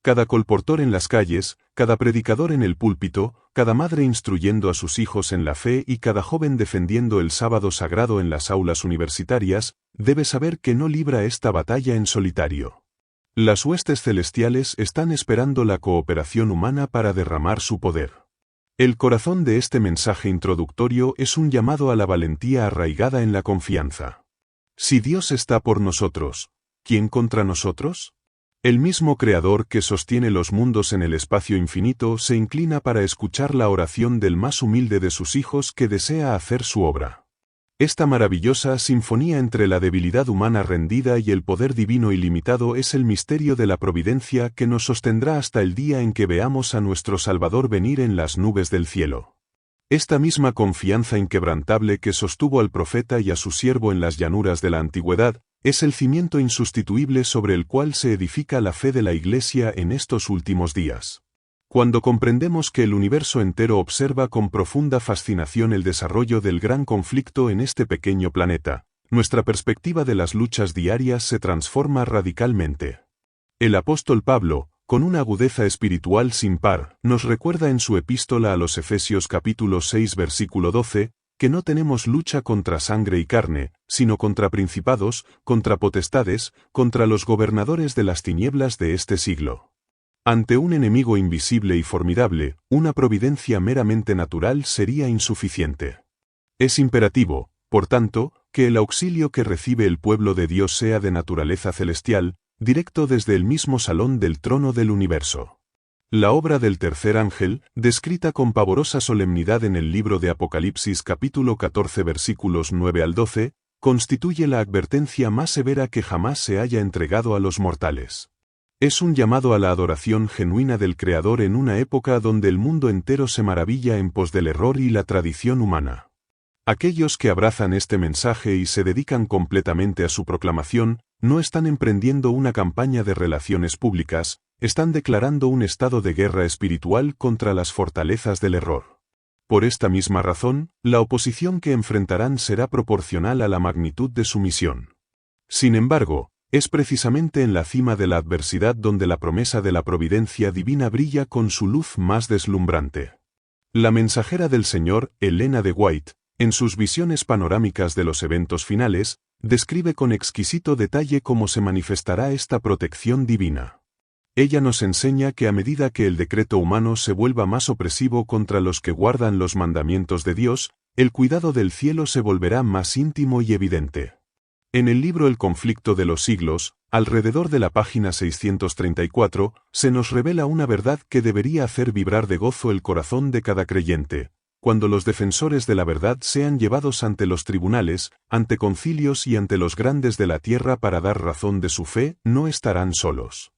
Cada colportor en las calles, cada predicador en el púlpito, cada madre instruyendo a sus hijos en la fe y cada joven defendiendo el sábado sagrado en las aulas universitarias, debe saber que no libra esta batalla en solitario. Las huestes celestiales están esperando la cooperación humana para derramar su poder. El corazón de este mensaje introductorio es un llamado a la valentía arraigada en la confianza. Si Dios está por nosotros, ¿quién contra nosotros? El mismo Creador que sostiene los mundos en el espacio infinito se inclina para escuchar la oración del más humilde de sus hijos que desea hacer su obra. Esta maravillosa sinfonía entre la debilidad humana rendida y el poder divino ilimitado es el misterio de la providencia que nos sostendrá hasta el día en que veamos a nuestro Salvador venir en las nubes del cielo. Esta misma confianza inquebrantable que sostuvo al profeta y a su siervo en las llanuras de la antigüedad, es el cimiento insustituible sobre el cual se edifica la fe de la Iglesia en estos últimos días. Cuando comprendemos que el universo entero observa con profunda fascinación el desarrollo del gran conflicto en este pequeño planeta, nuestra perspectiva de las luchas diarias se transforma radicalmente. El apóstol Pablo, con una agudeza espiritual sin par, nos recuerda en su epístola a los Efesios capítulo 6 versículo 12, que no tenemos lucha contra sangre y carne, sino contra principados, contra potestades, contra los gobernadores de las tinieblas de este siglo. Ante un enemigo invisible y formidable, una providencia meramente natural sería insuficiente. Es imperativo, por tanto, que el auxilio que recibe el pueblo de Dios sea de naturaleza celestial, directo desde el mismo salón del trono del universo. La obra del tercer ángel, descrita con pavorosa solemnidad en el libro de Apocalipsis capítulo 14 versículos 9 al 12, constituye la advertencia más severa que jamás se haya entregado a los mortales. Es un llamado a la adoración genuina del Creador en una época donde el mundo entero se maravilla en pos del error y la tradición humana. Aquellos que abrazan este mensaje y se dedican completamente a su proclamación, no están emprendiendo una campaña de relaciones públicas, están declarando un estado de guerra espiritual contra las fortalezas del error. Por esta misma razón, la oposición que enfrentarán será proporcional a la magnitud de su misión. Sin embargo, es precisamente en la cima de la adversidad donde la promesa de la providencia divina brilla con su luz más deslumbrante. La mensajera del Señor, Elena de White, en sus visiones panorámicas de los eventos finales, describe con exquisito detalle cómo se manifestará esta protección divina. Ella nos enseña que a medida que el decreto humano se vuelva más opresivo contra los que guardan los mandamientos de Dios, el cuidado del cielo se volverá más íntimo y evidente. En el libro El conflicto de los siglos, alrededor de la página 634, se nos revela una verdad que debería hacer vibrar de gozo el corazón de cada creyente. Cuando los defensores de la verdad sean llevados ante los tribunales, ante concilios y ante los grandes de la tierra para dar razón de su fe, no estarán solos.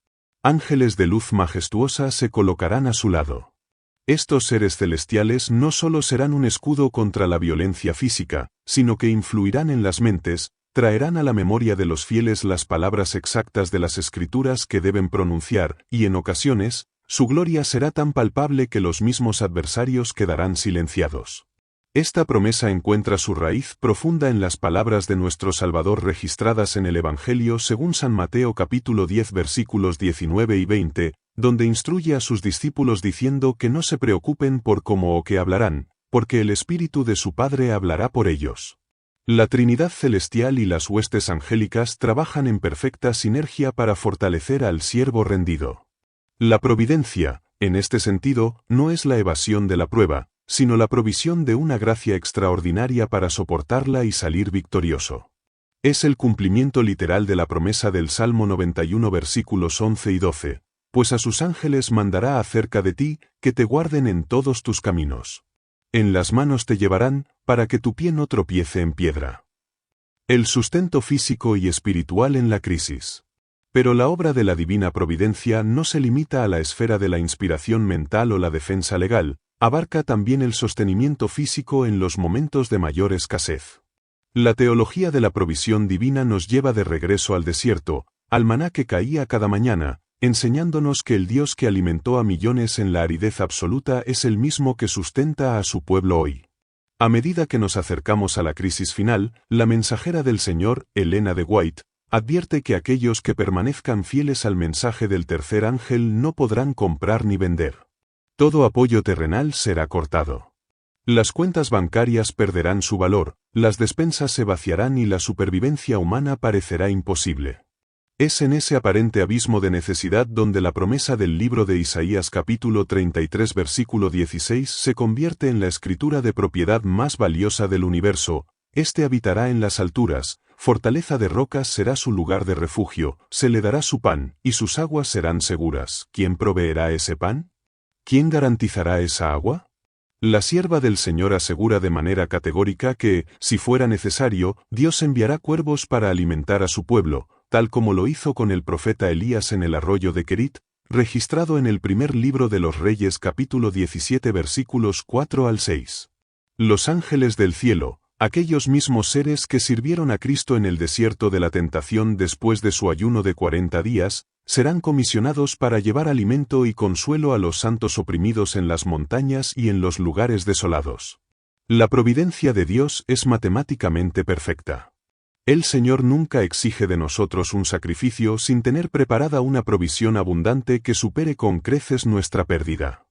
Ángeles de luz majestuosa se colocarán a su lado. Estos seres celestiales no solo serán un escudo contra la violencia física, sino que influirán en las mentes, traerán a la memoria de los fieles las palabras exactas de las Escrituras que deben pronunciar, y en ocasiones, su gloria será tan palpable que los mismos adversarios quedarán silenciados. Esta promesa encuentra su raíz profunda en las palabras de nuestro Salvador registradas en el Evangelio según San Mateo capítulo 10 versículos 19 y 20, donde instruye a sus discípulos diciendo que no se preocupen por cómo o qué hablarán, porque el Espíritu de su Padre hablará por ellos. La Trinidad Celestial y las huestes angélicas trabajan en perfecta sinergia para fortalecer al siervo rendido. La providencia, en este sentido, no es la evasión de la prueba, sino la provisión de una gracia extraordinaria para soportarla y salir victorioso. Es el cumplimiento literal de la promesa del Salmo 91 versículos 11 y 12, pues a sus ángeles mandará acerca de ti, que te guarden en todos tus caminos. En las manos te llevarán, para que tu pie no tropiece en piedra. El sustento físico y espiritual en la crisis. Pero la obra de la divina providencia no se limita a la esfera de la inspiración mental o la defensa legal, abarca también el sostenimiento físico en los momentos de mayor escasez. La teología de la provisión divina nos lleva de regreso al desierto, al maná que caía cada mañana, enseñándonos que el Dios que alimentó a millones en la aridez absoluta es el mismo que sustenta a su pueblo hoy. A medida que nos acercamos a la crisis final, la mensajera del Señor, Elena de White, advierte que aquellos que permanezcan fieles al mensaje del tercer ángel no podrán comprar ni vender. Todo apoyo terrenal será cortado. Las cuentas bancarias perderán su valor, las despensas se vaciarán y la supervivencia humana parecerá imposible. Es en ese aparente abismo de necesidad donde la promesa del libro de Isaías capítulo 33 versículo 16 se convierte en la escritura de propiedad más valiosa del universo. Este habitará en las alturas, fortaleza de rocas será su lugar de refugio, se le dará su pan, y sus aguas serán seguras. ¿Quién proveerá ese pan? ¿Quién garantizará esa agua? La sierva del Señor asegura de manera categórica que, si fuera necesario, Dios enviará cuervos para alimentar a su pueblo, tal como lo hizo con el profeta Elías en el arroyo de Kerit, registrado en el primer libro de los Reyes capítulo 17 versículos 4 al 6. Los ángeles del cielo, aquellos mismos seres que sirvieron a Cristo en el desierto de la tentación después de su ayuno de 40 días, serán comisionados para llevar alimento y consuelo a los santos oprimidos en las montañas y en los lugares desolados. La providencia de Dios es matemáticamente perfecta. El Señor nunca exige de nosotros un sacrificio sin tener preparada una provisión abundante que supere con creces nuestra pérdida.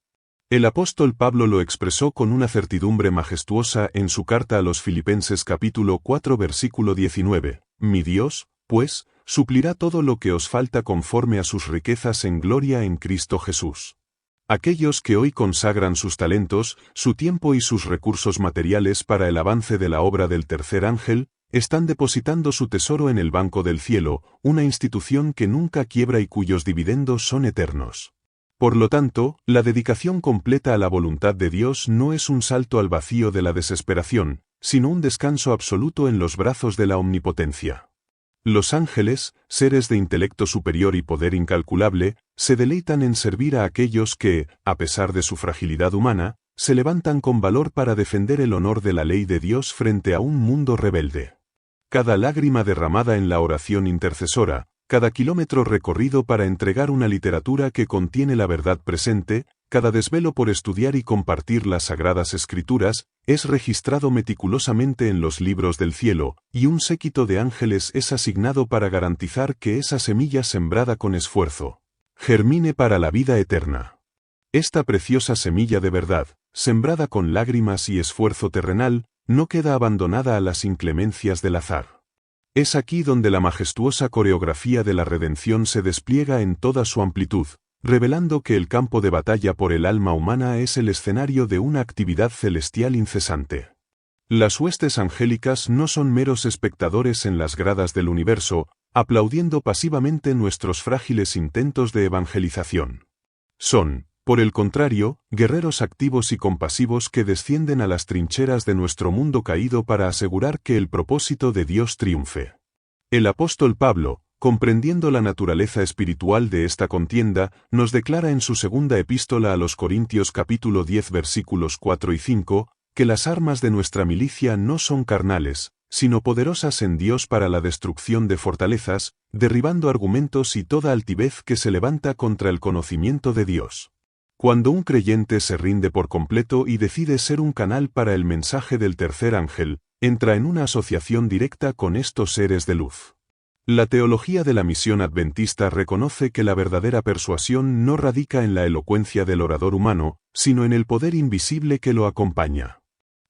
El apóstol Pablo lo expresó con una certidumbre majestuosa en su carta a los Filipenses capítulo 4 versículo 19, «Mi Dios, pues, suplirá todo lo que os falta conforme a sus riquezas en gloria en Cristo Jesús». Aquellos que hoy consagran sus talentos, su tiempo y sus recursos materiales para el avance de la obra del tercer ángel, están depositando su tesoro en el banco del cielo, una institución que nunca quiebra y cuyos dividendos son eternos. Por lo tanto, la dedicación completa a la voluntad de Dios no es un salto al vacío de la desesperación, sino un descanso absoluto en los brazos de la omnipotencia. Los ángeles, seres de intelecto superior y poder incalculable, se deleitan en servir a aquellos que, a pesar de su fragilidad humana, se levantan con valor para defender el honor de la ley de Dios frente a un mundo rebelde. Cada lágrima derramada en la oración intercesora, cada kilómetro recorrido para entregar una literatura que contiene la verdad presente, cada desvelo por estudiar y compartir las sagradas escrituras, es registrado meticulosamente en los libros del cielo, y un séquito de ángeles es asignado para garantizar que esa semilla sembrada con esfuerzo germine para la vida eterna. Esta preciosa semilla de verdad, sembrada con lágrimas y esfuerzo terrenal, no queda abandonada a las inclemencias del azar. Es aquí donde la majestuosa coreografía de la redención se despliega en toda su amplitud, revelando que el campo de batalla por el alma humana es el escenario de una actividad celestial incesante. Las huestes angélicas no son meros espectadores en las gradas del universo, aplaudiendo pasivamente nuestros frágiles intentos de evangelización. Son, por el contrario, guerreros activos y compasivos que descienden a las trincheras de nuestro mundo caído para asegurar que el propósito de Dios triunfe. El apóstol Pablo, comprendiendo la naturaleza espiritual de esta contienda, nos declara en su segunda epístola a los Corintios capítulo 10 versículos 4 y 5, que las armas de nuestra milicia no son carnales, sino poderosas en Dios para la destrucción de fortalezas, derribando argumentos y toda altivez que se levanta contra el conocimiento de Dios. Cuando un creyente se rinde por completo y decide ser un canal para el mensaje del tercer ángel, entra en una asociación directa con estos seres de luz. La teología de la misión adventista reconoce que la verdadera persuasión no radica en la elocuencia del orador humano, sino en el poder invisible que lo acompaña.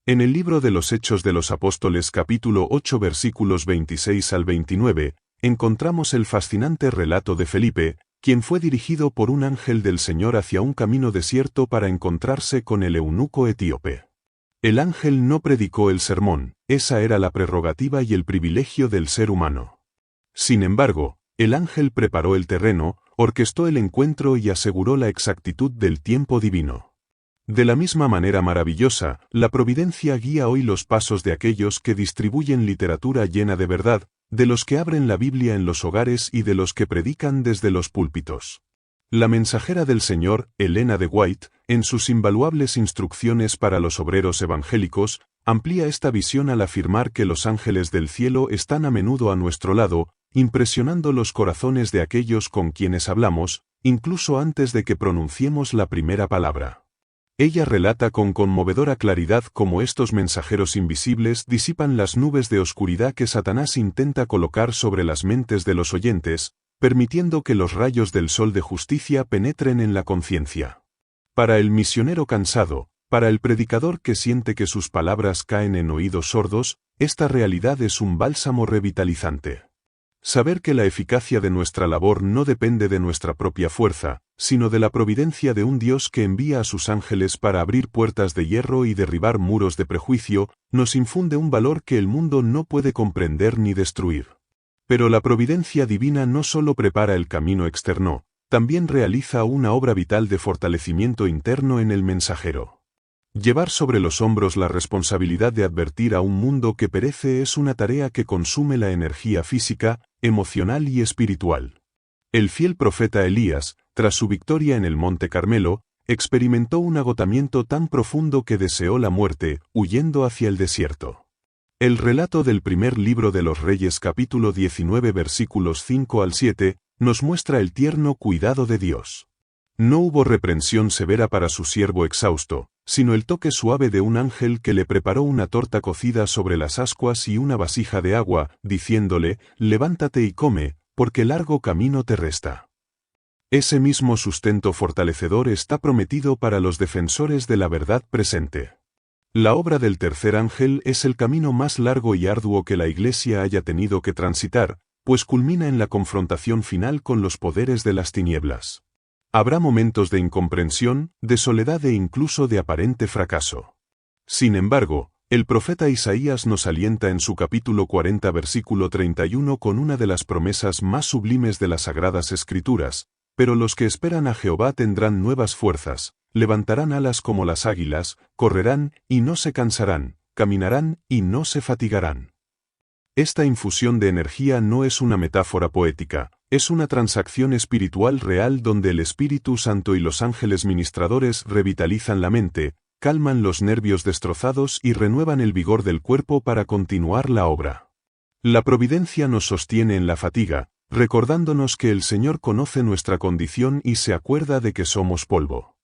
En el libro de los Hechos de los Apóstoles capítulo 8 versículos 26 al 29, encontramos el fascinante relato de Felipe, quien fue dirigido por un ángel del Señor hacia un camino desierto para encontrarse con el eunuco etíope. El ángel no predicó el sermón, esa era la prerrogativa y el privilegio del ser humano. Sin embargo, el ángel preparó el terreno, orquestó el encuentro y aseguró la exactitud del tiempo divino. De la misma manera maravillosa, la providencia guía hoy los pasos de aquellos que distribuyen literatura llena de verdad, de los que abren la Biblia en los hogares y de los que predican desde los púlpitos. La mensajera del Señor, Elena de White, en sus invaluables instrucciones para los obreros evangélicos, amplía esta visión al afirmar que los ángeles del cielo están a menudo a nuestro lado, impresionando los corazones de aquellos con quienes hablamos, incluso antes de que pronunciemos la primera palabra. Ella relata con conmovedora claridad cómo estos mensajeros invisibles disipan las nubes de oscuridad que Satanás intenta colocar sobre las mentes de los oyentes, permitiendo que los rayos del sol de justicia penetren en la conciencia. Para el misionero cansado, para el predicador que siente que sus palabras caen en oídos sordos, esta realidad es un bálsamo revitalizante. Saber que la eficacia de nuestra labor no depende de nuestra propia fuerza, sino de la providencia de un Dios que envía a sus ángeles para abrir puertas de hierro y derribar muros de prejuicio, nos infunde un valor que el mundo no puede comprender ni destruir. Pero la providencia divina no solo prepara el camino externo, también realiza una obra vital de fortalecimiento interno en el mensajero. Llevar sobre los hombros la responsabilidad de advertir a un mundo que perece es una tarea que consume la energía física, emocional y espiritual. El fiel profeta Elías, tras su victoria en el Monte Carmelo, experimentó un agotamiento tan profundo que deseó la muerte, huyendo hacia el desierto. El relato del primer libro de los Reyes capítulo 19 versículos 5 al 7, nos muestra el tierno cuidado de Dios. No hubo reprensión severa para su siervo exhausto, sino el toque suave de un ángel que le preparó una torta cocida sobre las ascuas y una vasija de agua, diciéndole, levántate y come, porque largo camino te resta. Ese mismo sustento fortalecedor está prometido para los defensores de la verdad presente. La obra del tercer ángel es el camino más largo y arduo que la Iglesia haya tenido que transitar, pues culmina en la confrontación final con los poderes de las tinieblas. Habrá momentos de incomprensión, de soledad e incluso de aparente fracaso. Sin embargo, el profeta Isaías nos alienta en su capítulo 40 versículo 31 con una de las promesas más sublimes de las Sagradas Escrituras: pero los que esperan a Jehová tendrán nuevas fuerzas, levantarán alas como las águilas, correrán y no se cansarán, caminarán y no se fatigarán. Esta infusión de energía no es una metáfora poética, es una transacción espiritual real donde el Espíritu Santo y los ángeles ministradores revitalizan la mente, calman los nervios destrozados y renuevan el vigor del cuerpo para continuar la obra. La providencia nos sostiene en la fatiga, recordándonos que el Señor conoce nuestra condición y se acuerda de que somos polvo.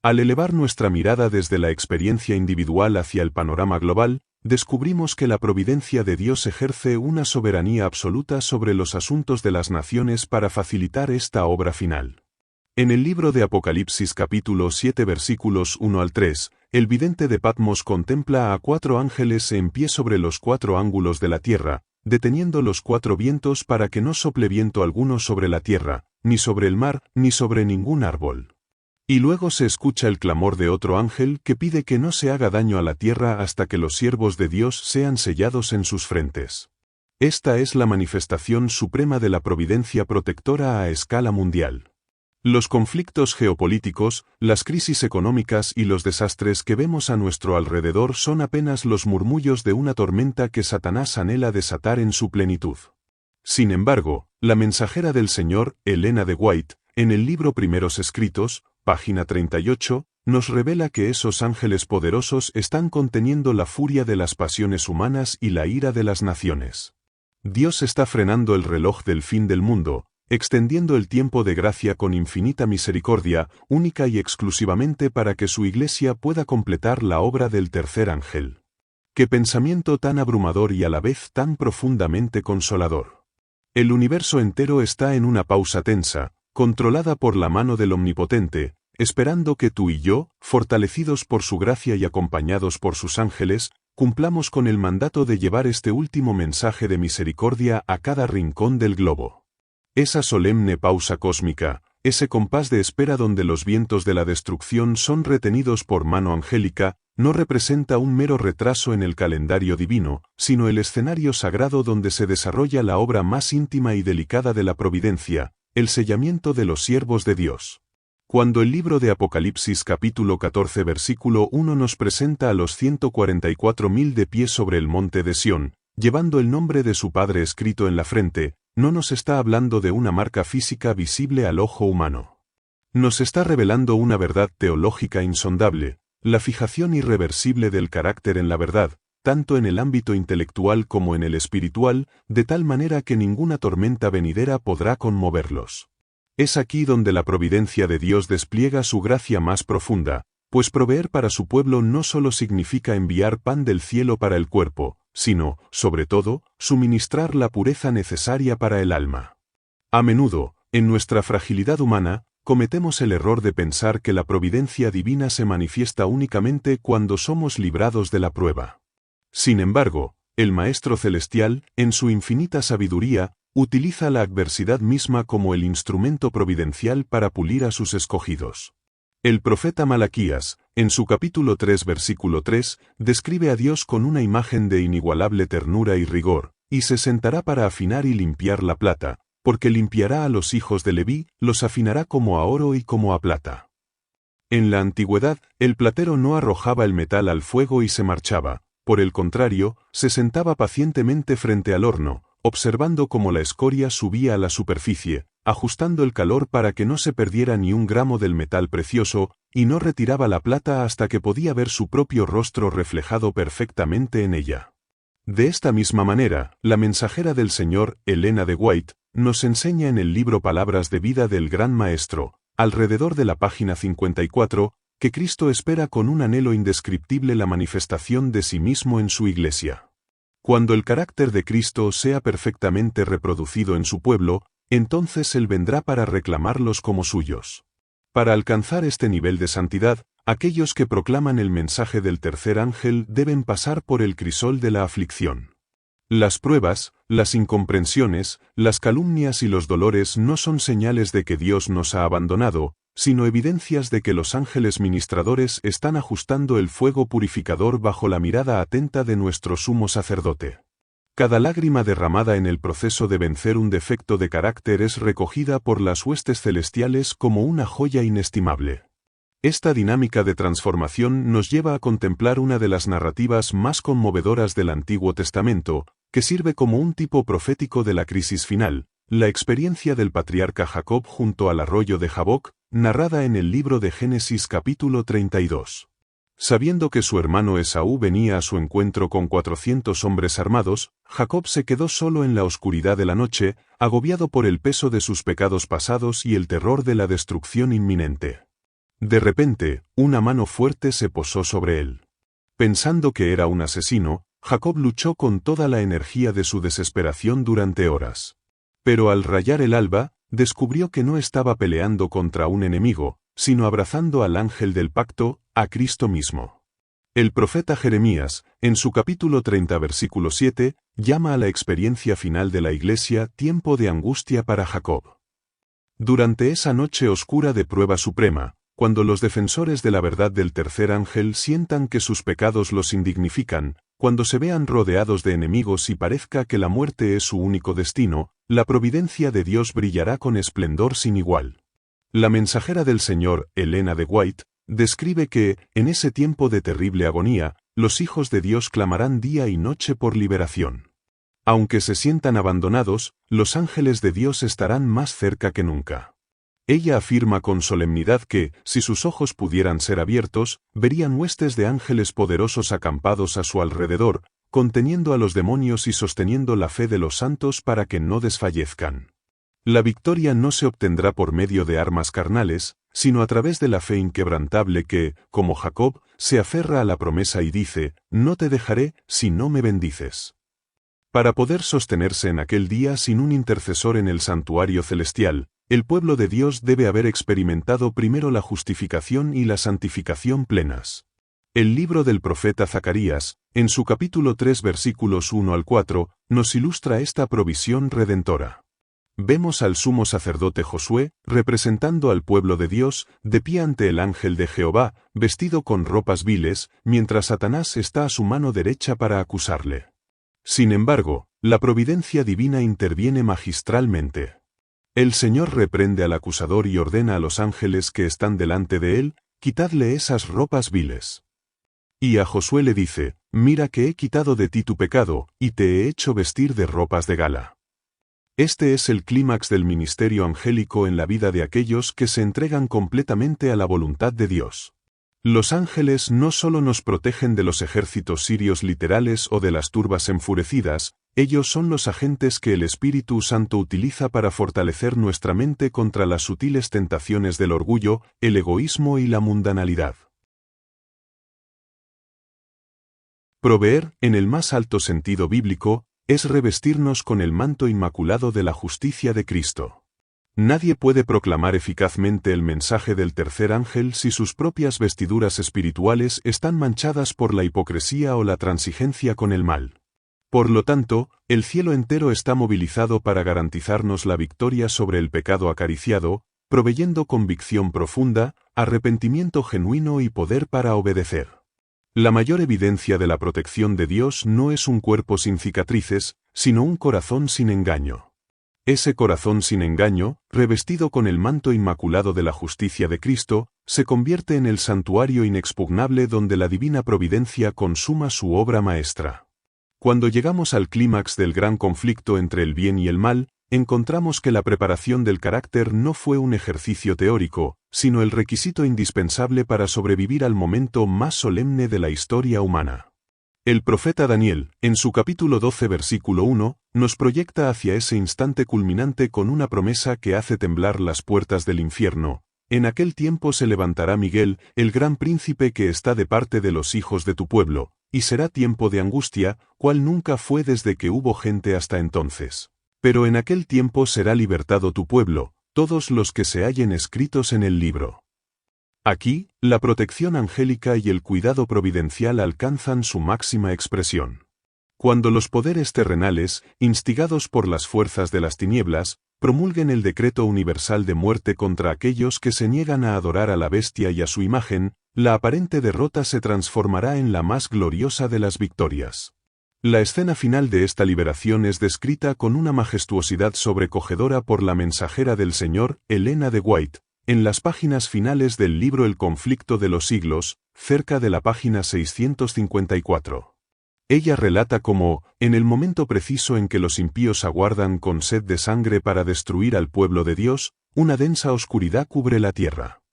Al elevar nuestra mirada desde la experiencia individual hacia el panorama global, descubrimos que la providencia de Dios ejerce una soberanía absoluta sobre los asuntos de las naciones para facilitar esta obra final. En el libro de Apocalipsis capítulo 7 versículos 1 al 3, el vidente de Patmos contempla a 4 ángeles en pie sobre los 4 ángulos de la tierra, deteniendo los 4 vientos para que no sople viento alguno sobre la tierra, ni sobre el mar, ni sobre ningún árbol. Y luego se escucha el clamor de otro ángel que pide que no se haga daño a la tierra hasta que los siervos de Dios sean sellados en sus frentes. Esta es la manifestación suprema de la providencia protectora a escala mundial. Los conflictos geopolíticos, las crisis económicas y los desastres que vemos a nuestro alrededor son apenas los murmullos de una tormenta que Satanás anhela desatar en su plenitud. Sin embargo, la mensajera del Señor, Elena de White, en el libro Primeros Escritos, página 38, nos revela que esos ángeles poderosos están conteniendo la furia de las pasiones humanas y la ira de las naciones. Dios está frenando el reloj del fin del mundo, extendiendo el tiempo de gracia con infinita misericordia, única y exclusivamente para que su Iglesia pueda completar la obra del tercer ángel. ¡Qué pensamiento tan abrumador y a la vez tan profundamente consolador! El universo entero está en una pausa tensa, controlada por la mano del Omnipotente, esperando que tú y yo, fortalecidos por su gracia y acompañados por sus ángeles, cumplamos con el mandato de llevar este último mensaje de misericordia a cada rincón del globo. Esa solemne pausa cósmica, ese compás de espera donde los vientos de la destrucción son retenidos por mano angélica, no representa un mero retraso en el calendario divino, sino el escenario sagrado donde se desarrolla la obra más íntima y delicada de la providencia, el sellamiento de los siervos de Dios. Cuando el libro de Apocalipsis capítulo 14 versículo 1 nos presenta a los 144.000 de pie sobre el monte de Sión, llevando el nombre de su Padre escrito en la frente, no nos está hablando de una marca física visible al ojo humano. Nos está revelando una verdad teológica insondable, la fijación irreversible del carácter en la verdad, tanto en el ámbito intelectual como en el espiritual, de tal manera que ninguna tormenta venidera podrá conmoverlos. Es aquí donde la providencia de Dios despliega su gracia más profunda, pues proveer para su pueblo no solo significa enviar pan del cielo para el cuerpo, sino, sobre todo, suministrar la pureza necesaria para el alma. A menudo, en nuestra fragilidad humana, cometemos el error de pensar que la providencia divina se manifiesta únicamente cuando somos librados de la prueba. Sin embargo, el Maestro Celestial, en su infinita sabiduría, utiliza la adversidad misma como el instrumento providencial para pulir a sus escogidos. El profeta Malaquías, en su capítulo 3 versículo 3, describe a Dios con una imagen de inigualable ternura y rigor, y se sentará para afinar y limpiar la plata, porque limpiará a los hijos de Leví, los afinará como a oro y como a plata. En la antigüedad, el platero no arrojaba el metal al fuego y se marchaba, por el contrario, se sentaba pacientemente frente al horno, observando cómo la escoria subía a la superficie, ajustando el calor para que no se perdiera ni un gramo del metal precioso, y no retiraba la plata hasta que podía ver su propio rostro reflejado perfectamente en ella. De esta misma manera, la mensajera del Señor, Elena de White, nos enseña en el libro Palabras de Vida del Gran Maestro, alrededor de la página 54, que Cristo espera con un anhelo indescriptible la manifestación de sí mismo en su Iglesia. Cuando el carácter de Cristo sea perfectamente reproducido en su pueblo, entonces Él vendrá para reclamarlos como suyos. Para alcanzar este nivel de santidad, aquellos que proclaman el mensaje del tercer ángel deben pasar por el crisol de la aflicción. Las pruebas, las incomprensiones, las calumnias y los dolores no son señales de que Dios nos ha abandonado, sino evidencias de que los ángeles ministradores están ajustando el fuego purificador bajo la mirada atenta de nuestro sumo sacerdote. Cada lágrima derramada en el proceso de vencer un defecto de carácter es recogida por las huestes celestiales como una joya inestimable. Esta dinámica de transformación nos lleva a contemplar una de las narrativas más conmovedoras del Antiguo Testamento, que sirve como un tipo profético de la crisis final, la experiencia del patriarca Jacob junto al arroyo de Jaboc, narrada en el libro de Génesis capítulo 32. Sabiendo que su hermano Esaú venía a su encuentro con 400 hombres armados, Jacob se quedó solo en la oscuridad de la noche, agobiado por el peso de sus pecados pasados y el terror de la destrucción inminente. De repente, una mano fuerte se posó sobre él. Pensando que era un asesino, Jacob luchó con toda la energía de su desesperación durante horas. Pero al rayar el alba, descubrió que no estaba peleando contra un enemigo, sino abrazando al ángel del pacto, a Cristo mismo. El profeta Jeremías, en su capítulo 30 versículo 7, llama a la experiencia final de la Iglesia tiempo de angustia para Jacob. Durante esa noche oscura de prueba suprema, cuando los defensores de la verdad del tercer ángel sientan que sus pecados los indignifican, cuando se vean rodeados de enemigos y parezca que la muerte es su único destino, la providencia de Dios brillará con esplendor sin igual. La mensajera del Señor, Elena de White, describe que, en ese tiempo de terrible agonía, los hijos de Dios clamarán día y noche por liberación. Aunque se sientan abandonados, los ángeles de Dios estarán más cerca que nunca. Ella afirma con solemnidad que, si sus ojos pudieran ser abiertos, verían huestes de ángeles poderosos acampados a su alrededor, conteniendo a los demonios y sosteniendo la fe de los santos para que no desfallezcan. La victoria no se obtendrá por medio de armas carnales, sino a través de la fe inquebrantable que, como Jacob, se aferra a la promesa y dice, «No te dejaré si no me bendices». Para poder sostenerse en aquel día sin un intercesor en el santuario celestial, el pueblo de Dios debe haber experimentado primero la justificación y la santificación plenas. El libro del profeta Zacarías, en su capítulo 3 versículos 1 al 4, nos ilustra esta provisión redentora. Vemos al sumo sacerdote Josué, representando al pueblo de Dios, de pie ante el ángel de Jehová, vestido con ropas viles, mientras Satanás está a su mano derecha para acusarle. Sin embargo, la providencia divina interviene magistralmente. El Señor reprende al acusador y ordena a los ángeles que están delante de él, «Quitadle esas ropas viles». Y a Josué le dice, «Mira que he quitado de ti tu pecado, y te he hecho vestir de ropas de gala». Este es el clímax del ministerio angélico en la vida de aquellos que se entregan completamente a la voluntad de Dios. Los ángeles no solo nos protegen de los ejércitos sirios literales o de las turbas enfurecidas, ellos son los agentes que el Espíritu Santo utiliza para fortalecer nuestra mente contra las sutiles tentaciones del orgullo, el egoísmo y la mundanalidad. Proveer, en el más alto sentido bíblico, es revestirnos con el manto inmaculado de la justicia de Cristo. Nadie puede proclamar eficazmente el mensaje del tercer ángel si sus propias vestiduras espirituales están manchadas por la hipocresía o la transigencia con el mal. Por lo tanto, el cielo entero está movilizado para garantizarnos la victoria sobre el pecado acariciado, proveyendo convicción profunda, arrepentimiento genuino y poder para obedecer. La mayor evidencia de la protección de Dios no es un cuerpo sin cicatrices, sino un corazón sin engaño. Ese corazón sin engaño, revestido con el manto inmaculado de la justicia de Cristo, se convierte en el santuario inexpugnable donde la divina providencia consuma su obra maestra. Cuando llegamos al clímax del gran conflicto entre el bien y el mal, encontramos que la preparación del carácter no fue un ejercicio teórico, sino el requisito indispensable para sobrevivir al momento más solemne de la historia humana. El profeta Daniel, en su capítulo 12 versículo 1, nos proyecta hacia ese instante culminante con una promesa que hace temblar las puertas del infierno. En aquel tiempo se levantará Miguel, el gran príncipe que está de parte de los hijos de tu pueblo, y será tiempo de angustia, cual nunca fue desde que hubo gente hasta entonces. Pero en aquel tiempo será libertado tu pueblo, todos los que se hallen escritos en el libro. Aquí, la protección angélica y el cuidado providencial alcanzan su máxima expresión. Cuando los poderes terrenales, instigados por las fuerzas de las tinieblas, promulguen el decreto universal de muerte contra aquellos que se niegan a adorar a la bestia y a su imagen, la aparente derrota se transformará en la más gloriosa de las victorias. La escena final de esta liberación es descrita con una majestuosidad sobrecogedora por la mensajera del Señor, Helena de White, en las páginas finales del libro El conflicto de los siglos, cerca de la página 654. Ella relata cómo, en el momento preciso en que los impíos aguardan con sed de sangre para destruir al pueblo de Dios, una densa oscuridad cubre la tierra.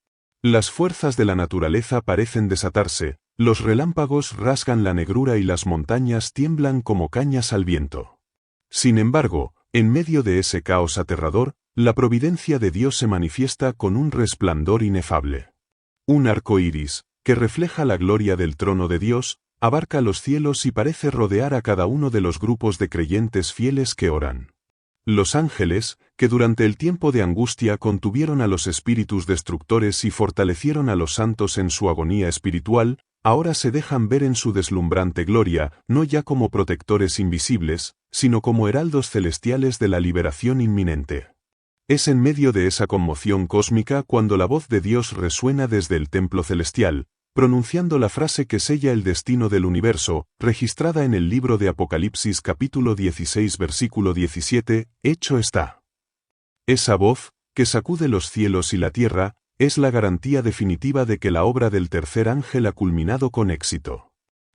Las fuerzas de la naturaleza parecen desatarse, los relámpagos rasgan la negrura y las montañas tiemblan como cañas al viento. Sin embargo, en medio de ese caos aterrador, la providencia de Dios se manifiesta con un resplandor inefable. Un arco iris, que refleja la gloria del trono de Dios, abarca los cielos y parece rodear a cada uno de los grupos de creyentes fieles que oran. Los ángeles, que durante el tiempo de angustia contuvieron a los espíritus destructores y fortalecieron a los santos en su agonía espiritual, ahora se dejan ver en su deslumbrante gloria, no ya como protectores invisibles, sino como heraldos celestiales de la liberación inminente. Es en medio de esa conmoción cósmica cuando la voz de Dios resuena desde el templo celestial, pronunciando la frase que sella el destino del universo, registrada en el libro de Apocalipsis capítulo 16 versículo 17, hecho está. Esa voz, que sacude los cielos y la tierra, es la garantía definitiva de que la obra del tercer ángel ha culminado con éxito.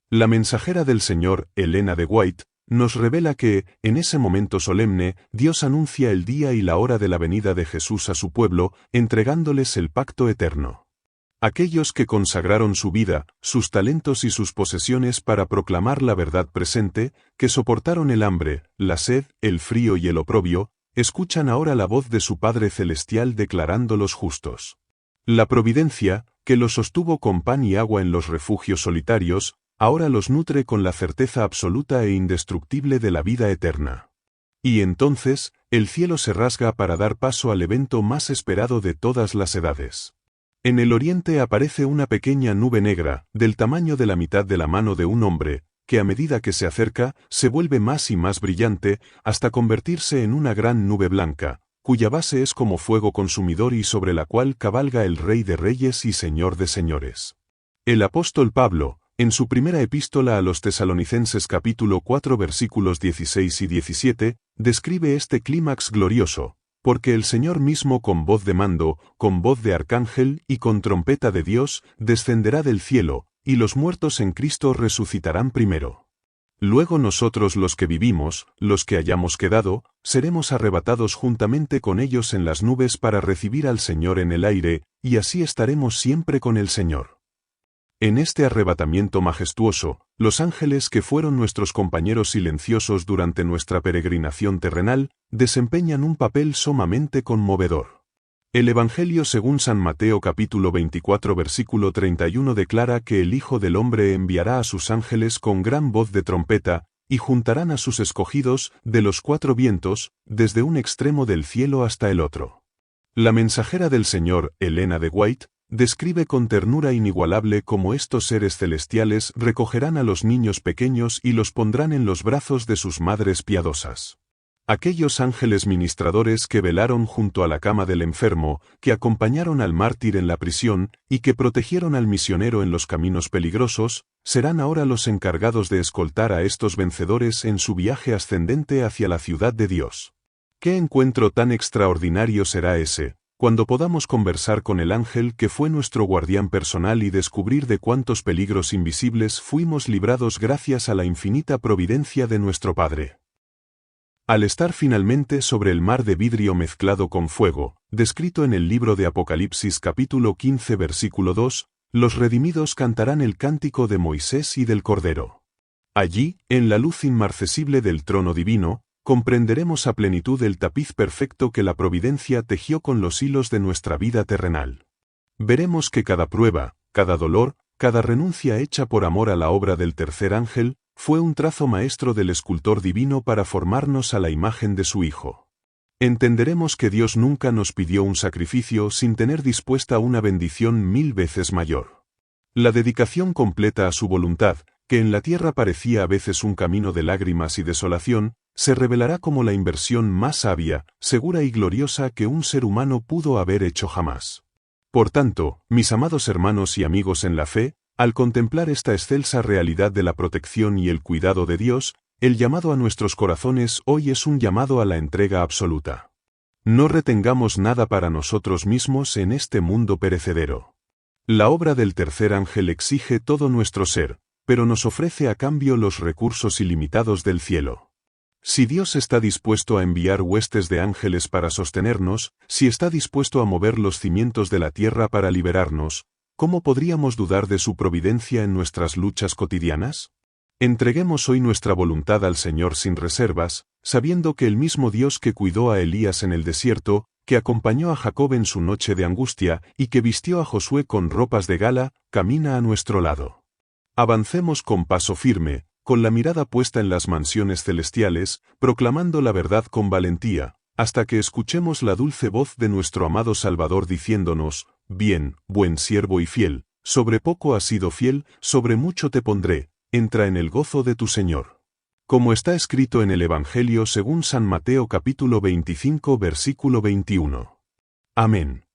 La mensajera del Señor, Helena de White, nos revela que, en ese momento solemne, Dios anuncia el día y la hora de la venida de Jesús a su pueblo, entregándoles el pacto eterno. Aquellos que consagraron su vida, sus talentos y sus posesiones para proclamar la verdad presente, que soportaron el hambre, la sed, el frío y el oprobio, escuchan ahora la voz de su Padre Celestial declarándolos justos. La providencia, que los sostuvo con pan y agua en los refugios solitarios, ahora los nutre con la certeza absoluta e indestructible de la vida eterna. Y entonces, el cielo se rasga para dar paso al evento más esperado de todas las edades. En el oriente aparece una pequeña nube negra, del tamaño de la mitad de la mano de un hombre, que a medida que se acerca, se vuelve más y más brillante, hasta convertirse en una gran nube blanca, cuya base es como fuego consumidor y sobre la cual cabalga el Rey de Reyes y Señor de Señores. El apóstol Pablo, en su primera epístola a los Tesalonicenses capítulo 4 versículos 16 y 17, describe este clímax glorioso, porque el Señor mismo con voz de mando, con voz de arcángel y con trompeta de Dios, descenderá del cielo, y los muertos en Cristo resucitarán primero. Luego nosotros los que vivimos, los que hayamos quedado, seremos arrebatados juntamente con ellos en las nubes para recibir al Señor en el aire, y así estaremos siempre con el Señor. En este arrebatamiento majestuoso, los ángeles que fueron nuestros compañeros silenciosos durante nuestra peregrinación terrenal, desempeñan un papel sumamente conmovedor. El Evangelio según San Mateo capítulo 24 versículo 31 declara que el Hijo del Hombre enviará a sus ángeles con gran voz de trompeta, y juntarán a sus escogidos de los cuatro vientos, desde un extremo del cielo hasta el otro. La mensajera del Señor, Helena de White, describe con ternura inigualable cómo estos seres celestiales recogerán a los niños pequeños y los pondrán en los brazos de sus madres piadosas. Aquellos ángeles ministradores que velaron junto a la cama del enfermo, que acompañaron al mártir en la prisión y que protegieron al misionero en los caminos peligrosos, serán ahora los encargados de escoltar a estos vencedores en su viaje ascendente hacia la ciudad de Dios. ¿Qué encuentro tan extraordinario será ese, cuando podamos conversar con el ángel que fue nuestro guardián personal y descubrir de cuántos peligros invisibles fuimos librados gracias a la infinita providencia de nuestro Padre? Al estar finalmente sobre el mar de vidrio mezclado con fuego, descrito en el libro de Apocalipsis capítulo 15 versículo 2, los redimidos cantarán el cántico de Moisés y del Cordero. Allí, en la luz inmarcesible del trono divino, comprenderemos a plenitud el tapiz perfecto que la providencia tejió con los hilos de nuestra vida terrenal. Veremos que cada prueba, cada dolor, cada renuncia hecha por amor a la obra del tercer ángel, fue un trazo maestro del escultor divino para formarnos a la imagen de su Hijo. Entenderemos que Dios nunca nos pidió un sacrificio sin tener dispuesta una bendición 1000 veces mayor. La dedicación completa a su voluntad, que en la tierra parecía a veces un camino de lágrimas y desolación, se revelará como la inversión más sabia, segura y gloriosa que un ser humano pudo haber hecho jamás. Por tanto, mis amados hermanos y amigos en la fe, al contemplar esta excelsa realidad de la protección y el cuidado de Dios, El llamado a nuestros corazones hoy es un llamado a la entrega absoluta. No retengamos nada para nosotros mismos en este mundo perecedero. La obra del tercer ángel exige todo nuestro ser, pero nos ofrece a cambio los recursos ilimitados del cielo. Si Dios está dispuesto a enviar huestes de ángeles para sostenernos, si está dispuesto a mover los cimientos de la tierra para liberarnos, ¿cómo podríamos dudar de su providencia en nuestras luchas cotidianas? Entreguemos hoy nuestra voluntad al Señor sin reservas, sabiendo que el mismo Dios que cuidó a Elías en el desierto, que acompañó a Jacob en su noche de angustia y que vistió a Josué con ropas de gala, camina a nuestro lado. Avancemos con paso firme, con la mirada puesta en las mansiones celestiales, proclamando la verdad con valentía, hasta que escuchemos la dulce voz de nuestro amado Salvador diciéndonos: «Bien, buen siervo y fiel, sobre poco has sido fiel, sobre mucho te pondré, entra en el gozo de tu Señor». Como está escrito en el Evangelio según San Mateo capítulo 25 versículo 21. Amén.